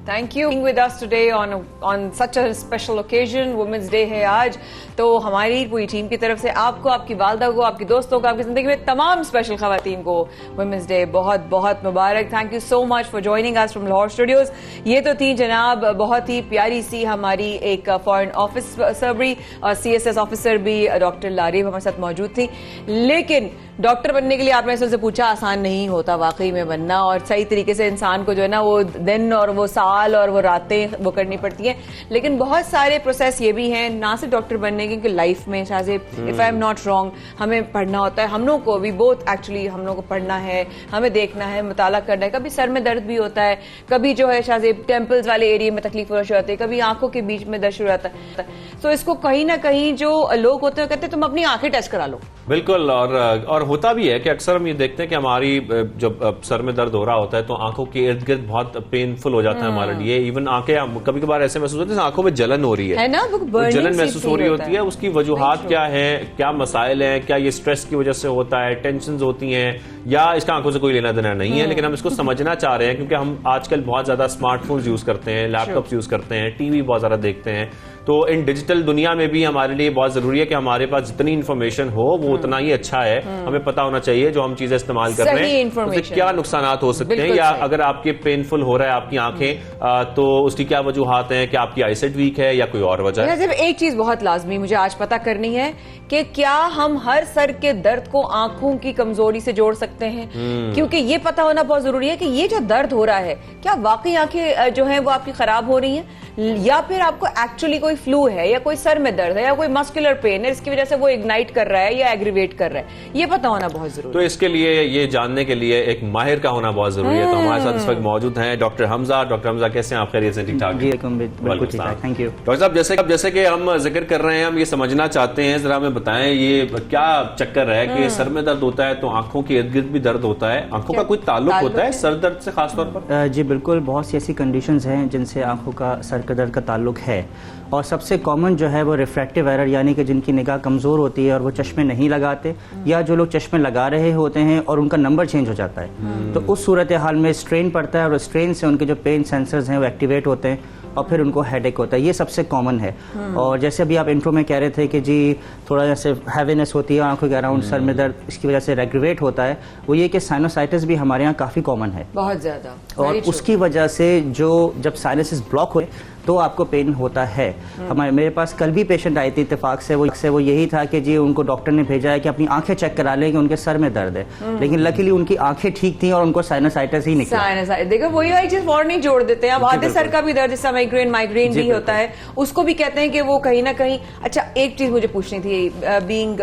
thank you being with us today on such a special occasion. Women's day है आज, तो हमारी पूरी टीम की तरफ से आपको, आपकी वालदा को, आपके दोस्तों को, आपकी जिंदगी में तमाम स्पेशल खवातीन को वुमेन्स डे बहुत बहुत मुबारक। Thank you so much for joining us from Lahore studios. ये तो थी जनाब बहुत ही प्यारी सी हमारी एक फॉरेन ऑफिसर भी और CSS ऑफिसर भी डॉक्टर लारेब हमारे साथ मौजूद थी। लेकिन डॉक्टर बनने के लिए आपने उनसे पूछा, आसान नहीं होता वाकई में बनना, और सही तरीके से इंसान को जो है ना वो दिन और वो साल और वो रातें वो करनी पड़ती हैं। लेकिन बहुत सारे प्रोसेस ये भी हैं, ना सिर्फ डॉक्टर बनने के, क्योंकि लाइफ में शायद if I am not wrong हमें पढ़ना होता है, हम लोगों को भी बोथ एक्चुअली हम लोगों को पढ़ना है, हमें देखना है, मुताला करना है। कभी सर में दर्द भी होता है, कभी जो है शायद टेम्पल्स वाले एरिया में तकलीफ हो जाती है, कभी आंखों के बीच में दर्द शुरू होता है। तो इसको कहीं ना कहीं जो लोग होते हैं कहते हैं तुम अपनी आंखें टेस्ट करा लो। बिल्कुल, और होता भी है कि अक्सर हम ये देखते हैं कि हमारी जब सर में दर्द हो रहा होता है तो आंखों के इर्द गिर्द बहुत पेनफुल हो जाता है हमारे लिए। इवन आंखें कभी कभार ऐसे महसूस होती है आंखों में जलन हो रही है ना, जलन महसूस हो रही होती है। उसकी वजूहात क्या है, क्या मसाइल हैं, क्या ये स्ट्रेस की वजह से होता है, टेंशन होती हैं, या इसका आंखों से कोई लेना देना नहीं है। लेकिन हम इसको समझना चाह रहे हैं क्योंकि हम आजकल बहुत ज्यादा स्मार्टफोन यूज करते हैं, लैपटॉप यूज करते हैं, टीवी बहुत ज्यादा देखते हैं। तो इन डिजिटल दुनिया में भी हमारे लिए बहुत जरूरी है कि हमारे पास जितनी इन्फॉर्मेशन हो वो उतना ही अच्छा है। हमें पता होना चाहिए जो हम चीजें इस्तेमाल कर रहे हैं उससे क्या नुकसान हो सकते हैं, या अगर आपके पेनफुल हो रहा है आपकी आंखें तो उसकी क्या वजूहात हैं, कि आपकी आईसाइट वीक है या कोई और वजह है। एक चीज बहुत लाजमी मुझे आज पता करनी है कि क्या हम हर सर के दर्द को आंखों की कमजोरी से जोड़ सकते हैं, क्योंकि ये पता होना बहुत जरूरी है कि ये जो दर्द हो रहा है क्या वाकई आंखें जो है वो आपकी खराब हो रही हैं, या फिर आपको एक्चुअली कोई फ्लू है या कोई सर में दर्द है या कोई मस्कुलर पेन है, इसकी वजह से वो इग्नाइट कर रहा है या एग्रीवेट कर रहा है। ये पता होना बहुत जरूरी है। तो इसके लिए ये जानने के लिए एक माहिर का होना बहुत जरूरी है। तो हमारे साथ इस वक्त मौजूद हैं डॉक्टर हमजा। डॉक्टर हमजा, कैसे हैं आप? खैरियत से? ठीक ठाक? बिल्कुल ठीक ठाक, थैंक यू। डॉक्टर साहब, जैसे कि हम जिक्र कर रहे हैं, हम ये समझना चाहते हैं, जरा हमें बताएं ये क्या चक्कर है कि सर में दर्द होता है तो आंखों के इर्द गिर्द भी दर्द होता है, आंखों का कोई ताल्लुक होता है सर दर्द से खास तौर पर? जी बिल्कुल, बहुत सी ऐसी कंडीशंस हैं जिनसे आंखों का सर का दर्द का ताल्लुक है, और सबसे कॉमन जो है वो रिफ्रैक्टिव एरर, यानी कि जिनकी निगाह कमज़ोर होती है और वो चश्मे नहीं लगाते, या जो लोग चश्मे लगा रहे होते हैं और उनका नंबर चेंज हो जाता है, तो उस सूरत हाल में स्ट्रेन पड़ता है और स्ट्रेन से उनके जो पेन सेंसर्स हैं वो एक्टिवेट होते हैं और फिर उनको हेडेक होता है। ये सबसे कॉमन है। और जैसे अभी आप इंट्रो में कह रहे थे कि जी थोड़ा जैसे हैवीनेस होती है आंखों के अराउंड, सर में दर्द, इसकी वजह से रेग्रेवेट होता है, वो ये कि साइनोसाइटिस भी हमारे यहाँ काफ़ी कॉमन है, बहुत ज़्यादा। और उसकी वजह से जो जब साइनसेस ब्लॉक हुए तो आपको पेन होता है। हमारे मेरे पास कल भी पेशेंट आई थी इत्तेफाक से, वो यही था कि जी उनको डॉक्टर ने भेजा है कि अपनी आंखें चेक करा लें कि उनके सर में दर्द है, लेकिन लकीली उनकी आंखें ठीक थी और उनको साइनसाइटिस ही निकला। देखो वही वाली चीज फौरन नहीं जोड़ देते हैं। अब आधे सर का भी दर्द, जैसा माइग्रेन भी होता है, उसको भी कहते हैं कि वो कहीं ना कहीं। अच्छा, एक चीज मुझे पूछनी थी, बीइंग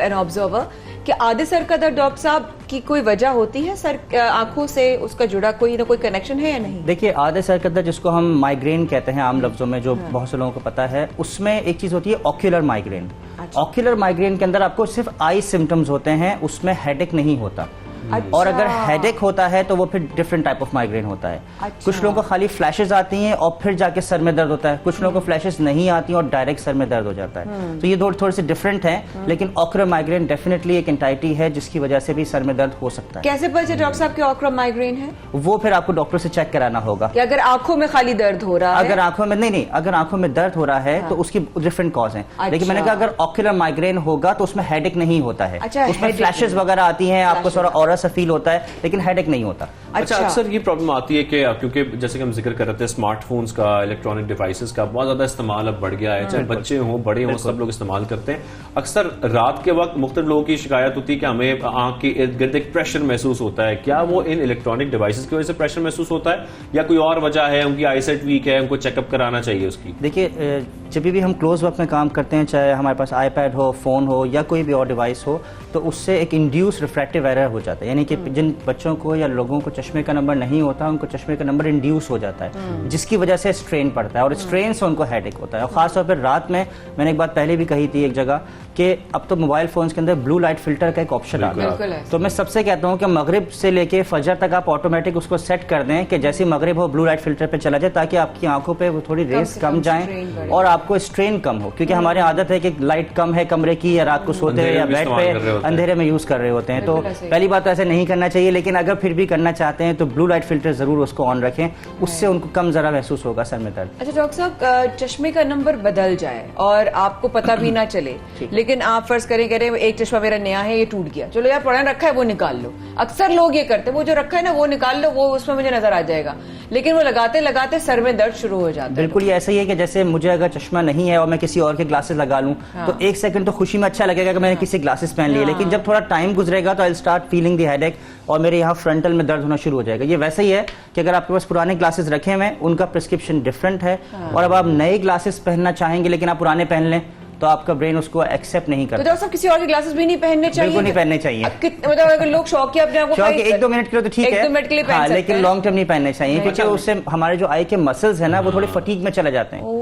एन ऑब्जर्वर, कि आधे सर का दर्द डॉक्टर साहब की कोई वजह होती है, सर आंखों से उसका जुड़ा कोई ना कोई कनेक्शन है या नहीं? देखिए, आधे सर का दर्द जिसको हम माइग्रेन कहते हैं आम लफ्जों में, जो बहुत से लोगों को पता है, उसमें एक चीज होती है ऑक्यूलर माइग्रेन। ऑक्यूलर माइग्रेन के अंदर आपको सिर्फ आई सिम्टम्स होते हैं, उसमें हेडेक नहीं होता। अच्छा। और अगर हेडेक होता है तो वो फिर डिफरेंट टाइप ऑफ माइग्रेन होता है। अच्छा। कुछ लोगों को खाली फ्लैशेस आती हैं और फिर जाके सर में दर्द होता है, कुछ लोगों को फ्लैशेस नहीं आती और डायरेक्ट सर में दर्द हो जाता है। तो ये थोड़े से डिफरेंट हैं, लेकिन ऑक्यूलर माइग्रेन डेफिनेटली एक एंटाइटी है जिसकी वजह से भी सर में दर्द हो सकता है। कैसे पता चले डॉक्टर साहब कि ऑक्यूलर माइग्रेन है? वो फिर आपको डॉक्टर से चेक कराना होगा कि अगर आंखों में खाली दर्द हो रहा है, अगर आंखों में नहीं, अगर आंखों में दर्द हो रहा है तो उसकी डिफरेंट कॉज है। लेकिन मैंने कहा अगर ऑक्यूलर माइग्रेन होगा तो उसमें हेडेक नहीं होता है, उसमें फ्लैशेस वगैरह आती हैं, आपको थोड़ा ऑरा सा फील होता है, लेकिन हेडेक नहीं होता। अच्छा, अक्सर ये प्रॉब्लम आती है कि क्योंकि जैसे कि हम जिक्र कर रहे थे स्मार्टफोन्स का, इलेक्ट्रॉनिक डिवाइसेस का बहुत ज्यादा इस्तेमाल अब बढ़ गया है, चाहे बच्चे हों बड़े हों, सब लोग इस्तेमाल करते हैं। अक्सर रात के वक्त मुख्तलिफ लोगों की शिकायत होती है कि हमें आंख के इर्द गिर्द एक प्रेशर महसूस होता है। क्या वो इन इलेक्ट्रॉनिक डिवाइसेस की वजह से प्रेशर महसूस होता है या कोई और वजह है, उनकी आईसाइट वीक है, उनको चेकअप कराना चाहिए उसकी? देखिए, जब भी हम क्लोज वर्क में काम करते हैं, चाहे हमारे पास आईपैड हो, फोन हो या कोई भी और डिवाइस हो, तो उससे एक इंड्यूस रिफ्रैक्टिव एरर हो जाता है। यानी कि जिन बच्चों को या लोगों को चश्मे का नंबर नहीं होता, उनको चश्मे का नंबर इंड्यूस हो जाता है, जिसकी वजह से स्ट्रेन पड़ता है और स्ट्रेन से उनको हेडेक होता है। और खासतौर पर रात में, मैंने एक बात पहले भी कही थी एक जगह, कि अब तो मोबाइल फोन्स के अंदर ब्लू लाइट फिल्टर का एक ऑप्शन आ गया है। तो मैं सबसे कहता हूं कि मगरिब से लेके फजर तक आप ऑटोमेटिक उसको सेट कर दें कि जैसे मगरिब हो ब्लू लाइट फिल्टर पे चला जाए, ताकि आपकी आंखों पे वो थोड़ी रेस कम जाए और आपको स्ट्रेन कम हो। क्योंकि हमारी आदत है कि लाइट कम है कमरे की, या रात को सोते हैं या बेड पे अंधेरे में यूज कर रहे होते हैं, तो पहली बात तो ऐसे नहीं करना चाहिए। लेकिन अगर फिर भी करना चाहते हैं तो ब्लू लाइट फिल्टर जरूर उसको ऑन रखें, उससे उनको कम जरा महसूस होगा सर में दर्द। अच्छा डॉक्टर साहब, चश्मे का नंबर बदल जाए और आपको पता भी ना चले, लेकिन आप फर्ज करें कह रहे एक चश्मा मेरा नया है, ये टूट गया, चलो यार पुराना रखा है वो निकाल लो। अक्सर लोग ये करते हैं, वो जो रखा है ना वो निकाल लो, वो उसमें मुझे नजर आ जाएगा, लेकिन वो लगाते लगाते सर में दर्द शुरू हो जाता है। बिल्कुल ये ऐसा ही है कि जैसे मुझे अगर चश्मा नहीं है और मैं किसी और के ग्लासेस लगा लूं, तो एक सेकंड तो खुशी में अच्छा लगेगा कि मैंने किसी ग्लासेस पहन लिए, लेकिन जब थोड़ा टाइम गुजरेगा तो I start feeling the headache और मेरे यहाँ फ्रंटल में दर्द होना शुरू हो जाएगा। ये वैसे ही है कि अगर आपके पास पुराने ग्लासेस रखे हुए, उनका प्रिस्क्रिप्शन डिफरेंट है, और अब आप नए ग्लासेस पहनना चाहेंगे लेकिन आप पुराने पहन लें, तो आपका ब्रेन उसको एक्सेप्ट नहीं करता। तो डॉक्टर साहब किसी और के ग्लासेस भी नहीं पहनने चाहिए? बिल्कुल नहीं पहनने चाहिए। मतलब अगर लोग शौक के अपने आप को शौक के 1-2 मिनट के लिए तो ठीक है, 1-2 मिनट के लिए पहन सकते हैं, लेकिन लॉन्ग टर्म नहीं पहनने चाहिए, क्योंकि उससे हमारे जो आई के मसल्स है ना वो थोड़े फटीग में चले जाते हैं।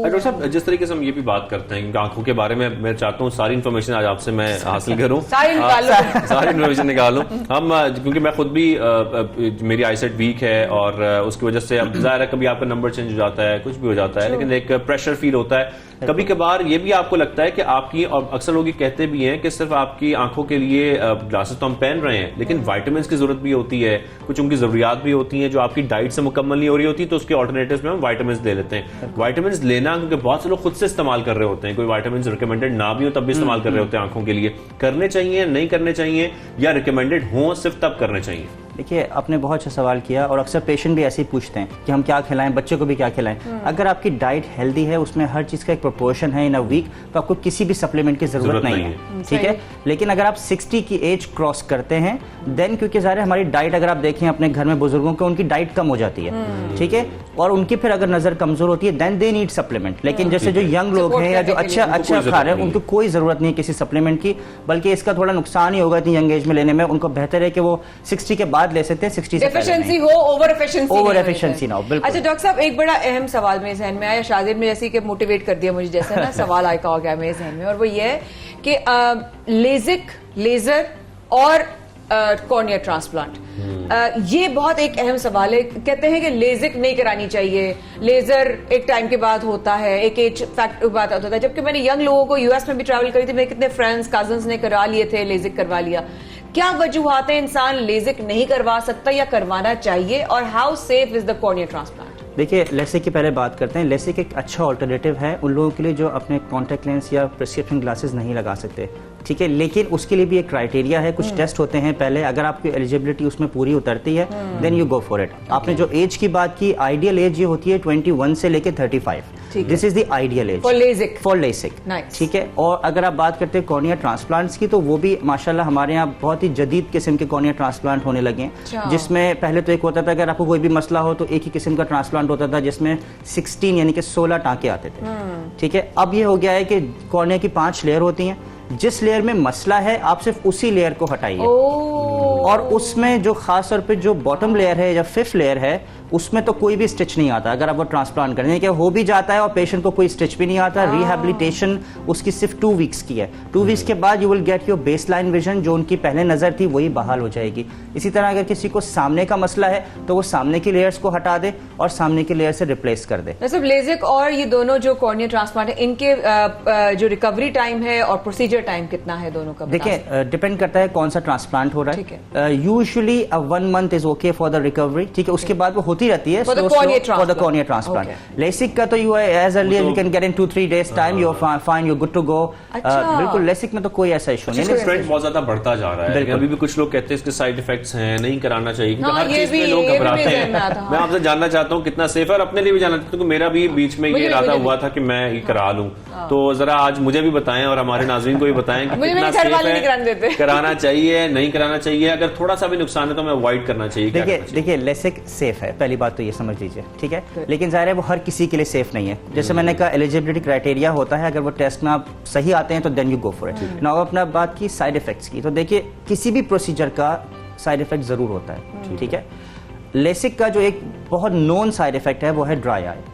डॉक्टर साहब, जिस तरीके से हम ये भी बात करते हैं आंखों के बारे में, मैं चाहता हूँ सारी इन्फॉर्मेशन आज आपसे मैं हासिल करूँ, सारी इन्फॉर्मेशन निकालूं हम, क्योंकि मैं खुद भी मेरी आईसाइट वीक है और उसकी वजह से अब जाहिर है कभी आपका नंबर चेंज हो जाता है, कुछ भी हो जाता है, लेकिन एक प्रेशर फील होता है। कभी कभार ये भी आपको लगता है कि आपकी, और अक्सर लोग ये कहते भी हैं कि सिर्फ आपकी आंखों के लिए ग्लासेस तो हम पहन रहे हैं, लेकिन विटामिन्स की जरूरत भी होती है, कुछ उनकी जरूरियात भी होती हैं जो आपकी डाइट से मुकम्मल नहीं हो रही होती, तो उसके ऑल्टरनेटिव्स में हम विटामिन्स ले लेते हैं। विटामिन्स लेना, क्योंकि बहुत से लोग खुद से इस्तेमाल कर रहे होते हैं, कोई विटामिन्स रिकमेंडेड ना भी हो तब भी इस्तेमाल कर रहे होते हैं आंखों के लिए, करने चाहिए नहीं करने चाहिए, या रिकमेंडेड हो सिर्फ तब करने चाहिए? देखिए, आपने बहुत अच्छा सवाल किया और अक्सर पेशेंट भी ऐसे ही पूछते हैं कि हम क्या खिलाएं, बच्चे को भी क्या खिलाएं। अगर आपकी डाइट हेल्दी है, उसमें हर चीज़ का एक प्रोपोर्शन है इन अ वीक, तो आपको किसी भी सप्लीमेंट की जरूरत नहीं है, ठीक है। लेकिन अगर आप 60 की एज क्रॉस करते हैं, देन क्योंकि ज़ाहिर है हमारी डाइट, अगर आप देखें अपने घर में बुजुर्गों को, उनकी डाइट कम हो जाती है, ठीक है, और उनकी फिर अगर नजर कमजोर होती है, देन दे नीड सप्लीमेंट। लेकिन जैसे जो यंग लोग हैं या जो अच्छा खा रहे हैं, उनको कोई जरूरत नहीं है किसी सप्लीमेंट की, बल्कि इसका थोड़ा नुकसान ही होगा इतनी यंग एज में लेने में। उनको बेहतर है कि वो 60 के बाद ले सकते हैं, 60 एफिशिएंसी हो, ओवर एफिशिएंसी ना हो। बिल्कुल। अच्छा डॉक्टर साहब, एक बड़ा अहम सवाल मेरे जहन में आया, शाजिब ने जैसे कि मोटिवेट कर दिया मुझे, जैसे ना सवाल आया हो गया मेरे जहन में, और वो ये है कि लेजिक, लेजर और कॉर्निया ट्रांसप्लांट, ये बहुत एक अहम सवाल है। कहते हैं कि लेजिक नहीं करानी चाहिए, लेजर एक टाइम के बाद होता है, एक एज फैक्ट के बाद होता है, जबकि मैंने यंग लोगों को यूएस में भी ट्रैवल करी थी, मेरे कितने फ्रेंड्स कजन्स ने करा लिए थे, लेजिक करवा लिया। क्या वजूहात है इंसान लेजिक नहीं करवा सकता या करवाना चाहिए, और how safe is the cornea transplant? देखिए लेसिक की पहले बात करते हैं। लेसिक एक अच्छा ऑल्टरनेटिव है उन लोगों के लिए जो अपने कॉन्टैक्ट लेंस या प्रिस्क्रिप्शन ग्लासेस नहीं लगा सकते, ठीक है, लेकिन उसके लिए भी एक क्राइटेरिया है, कुछ टेस्ट होते हैं पहले, अगर आपकी एलिजिबिलिटी उसमें पूरी उतरती है then you go for it. आपने जो एज की बात की, आइडियल एज ये होती है 21 से लेकर 35, this is the ideal age for LASIK, ठीक है। और अगर आप बात करते हैं कॉर्निया ट्रांसप्लांट्स की, तो वो भी माशाल्लाह हमारे यहाँ बहुत ही जदीद किस्म के कॉर्निया ट्रांसप्लांट होने लगे हैं, जिसमें पहले तो एक होता था अगर आपको कोई भी मसला हो तो एक ही किस्म का ट्रांसप्लांट होता था जिसमें 16 यानी कि 16 टांके आते थे, ठीक है। अब ये हो गया है कि कॉर्निया की 5 लेयर होती हैं, जिस लेयर में मसला है आप सिर्फ उसी लेयर को हटाइए, और उसमें जो खास तौर पे जो बॉटम लेयर है या 5th लेयर है उसमें तो कोई भी स्टिच नहीं आता अगर आप वो ट्रांसप्लांट करें, क्या हो भी जाता है और पेशेंट को कोई स्टिच भी नहीं आता। रिहैबिलिटेशन उसकी सिर्फ 2 वीक्स की है, 2 वीक्स के बाद you will get your baseline vision, जो उनकी पहले नजर थी वही बहाल हो जाएगी। इसी तरह अगर किसी को सामने का मसला है तो वो सामने की लेयर्स को हटा दे और सामने की लेयर से रिप्लेस कर दे। सिर्फ लेजिक और ये दोनों जो कॉर्निया ट्रांसप्लांट है, इनके जो रिकवरी टाइम है और प्रोसीजर टाइम कितना है दोनों का? देखिए डिपेंड करता है कौन सा ट्रांसप्लांट हो रहा है। Usually 1 month is okay for the recovery, ठीक है, उसके बाद वो होती रहती है for the cornea transplant. LASIK का तो you as early as you can get in 2-3 days time, you're fine, you're good to go. बिल्कुल LASIक में तो कोई ऐसा इशू नहीं है। ट्रेंड बहुत ज्यादा बढ़ता जा रहा है, अभी भी कुछ लोग कहते हैं इसके साइड इफेक्ट्स हैं, नहीं कराना चाहिए, क्योंकि हर चीज में लोग घबराते हैं। मैं आपसे जानना चाहता हूँ कितना सेफ है, और अपने लिए भी जानना चाहता हूँ कि मेरा भी बीच में ये इरादा हुआ था कि मैं ये करा लूं, तो जरा आज मुझे भी बताएं और हमारे नाज़रीन को भी बताएं कि कितना सेफ है, कराना चाहिए नहीं कराना चाहिए, अगर थोड़ा सा भी नुकसान है तो हमें अवॉइड करना चाहिए। देखिए LASIक सेफ है, पहली बात तो ये समझ लीजिए, ठीक है, लेकिन जाहिर है वो हर किसी के लिए सेफ नहीं है। जैसे मैंने कहा एलिजिबिलिटी क्राइटेरिया होता है, अगर वो टेस्ट में आप सही आते हैं तो then you go for it. Now अपना बात की साइड इफेक्ट्स की, तो देखिए किसी भी प्रोसीजर का साइड इफेक्ट जरूर होता है, ठीक है। लेसिक का जो एक बहुत नोन साइड इफेक्ट है वो है ड्राई आई।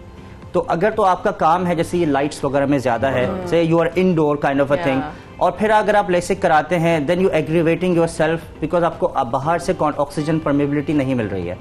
तो अगर तो आपका काम है जैसे ये लाइट्स वगैरह में ज्यादा है, so you are indoor kind of a thing, और फिर अगर आप लेसिक कराते हैं then you aggravating yourself, because आपको बाहर से ऑक्सीजन परमेबिलिटी नहीं मिल रही है,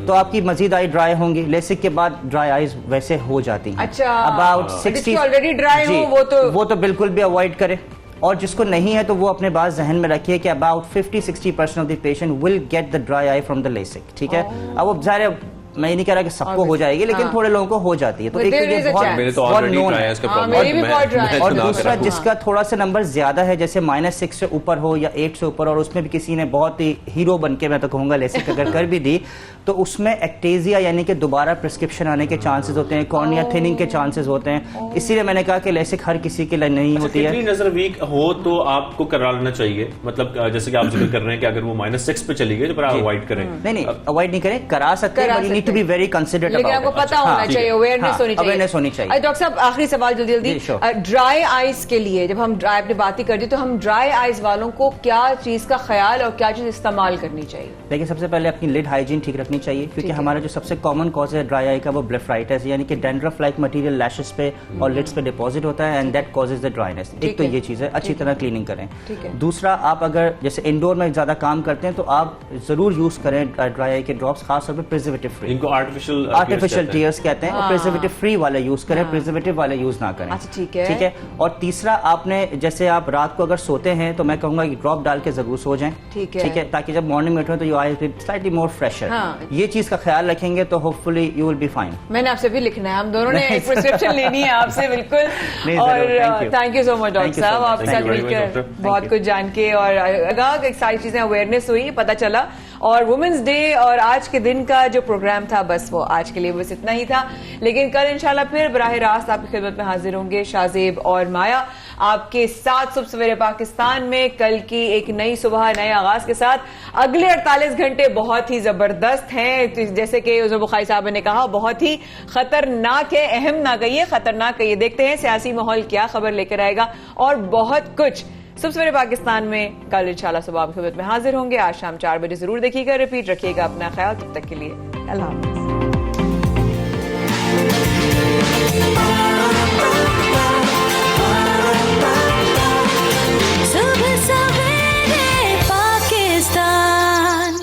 तो आपकी मजीद आई ड्राई होंगी। लेसिक के बाद ड्राई आईज वैसे हो जाती हैं। अच्छा, अबाउट 60 ऑलरेडी ड्राई हो वो तो बिल्कुल भी अवॉइड करे, और जिसको नहीं है तो वो अपने बात जहन में रखिए कि about 50-60% of the patient will get the dry eye from the LASIK, ठीक है। अब वो ज़ाहिर मैं ये नहीं कह रहा कि सबको हो जाएगी, लेकिन थोड़े लोगों को हो जाती है, तो एक तो बहुत नोन है। और दूसरा जिसका थोड़ा सा नंबर ज्यादा है, जैसे -6 से ऊपर हो या 8 से ऊपर, और उसमें भी किसी ने बहुत ही हीरो बन के मैं तो कहूंगा लेसिक अगर कर भी दी, तो उसमें एक्टेजिया यानी कि दोबारा प्रिस्क्रिप्शन आने के चांसेस होते हैं, कॉर्निया थिनिंग के चांसेस होते हैं। इसीलिए मैंने कहा कि लेसिक हर किसी के लिए नहीं होती है। नजर वीक हो तो आपको करा लेना चाहिए, मतलब जैसे कि आप जिक्र कर रहे हैं कि अगर वो -6 पे चली गई तो आप अवॉइड करें। नहीं अवॉइड नहीं करें, करा सकते हैं, टू बी वेरी कंसिडरेट, लेकिन आपको पता होना चाहिए, अवेयरनेस होनी चाहिए। डॉक्टर साहब आखिरी सवाल जल्दी ड्राई आईज के लिए, जब हम ड्राई अपनी बात ही करते तो हम ड्राई आईज वालों को क्या चीज का ख्याल और क्या चीज इस्तेमाल करनी चाहिए? देखिए सबसे पहले अपनी लिड हाइजीन ठीक रखनी चाहिए, क्योंकि हमारा जो सबसे कॉमन कॉज है ड्राई आई का वो ब्लेफराइटिस यानी कि डैंड्रफ लाइक मटेरियल लैशेस पे और लिड्स पे डिपॉजिट होता है, and that causes the dryness. एक तो ये चीज है, अच्छी तरह क्लीनिंग करें। दूसरा, आप अगर जैसे इंडोर में ज्यादा काम करते हैं तो आप जरूर यूज करें ड्राई आई के ड्रॉप्स, खासतौर पर प्रिजर्वेटिव फ्री, इनको आर्टिफिशियल टीयर्स कहते हैं, और प्रिजर्वेटिव फ्री वाले यूज करें, प्रिजर्वेटिव वाले यूज ना करें। ठीक है। और तीसरा, आपने जैसे आप रात को अगर सोते हैं तो मैं कहूंगा कि ड्रॉप डाल के जरूर सो जाएं, ठीक है, ताकि जब मॉर्निंग में उठे तो your eyes be slightly more fresher. ये चीज का ख्याल रखेंगे तो hopefully you will be fine. मैंने आपसे भी लिखना है, हम दोनों ने एक प्रिस्क्रिप्शन लेनी है आपसे, बिल्कुल। और thank you so much doctor साहब, आपके साथ मिलकर बहुत कुछ जान के और सारी चीजें अवेयरनेस हुई, पता चला। और वुमेन्स डे और आज के दिन का जो प्रोग्राम था बस वो आज के लिए बस इतना ही था, लेकिन कल इंशाल्लाह फिर बराह रास्त आपकी खिदमत में हाजिर होंगे शाहजेब और माया आपके साथ सुबह सवेरे पाकिस्तान में, कल की एक नई सुबह नए आगाज के साथ। अगले 48 घंटे बहुत ही जबरदस्त हैं, जैसे कि उज़र बुखारी साहब ने कहा, बहुत ही खतरनाक है, अहम ना कहिए खतरनाक कहिए। देखते हैं सियासी माहौल क्या खबर लेकर आएगा और बहुत कुछ। सुबह सवेरे पाकिस्तान में कल इंशाल्लाह सुबह आपकी खिदमत में हाजिर होंगे। आज शाम 4 बजे जरूर देखिएगा, रिपीट रखिएगा अपना ख्याल। तब तक के लिए अल्लाह हाफ़िज़।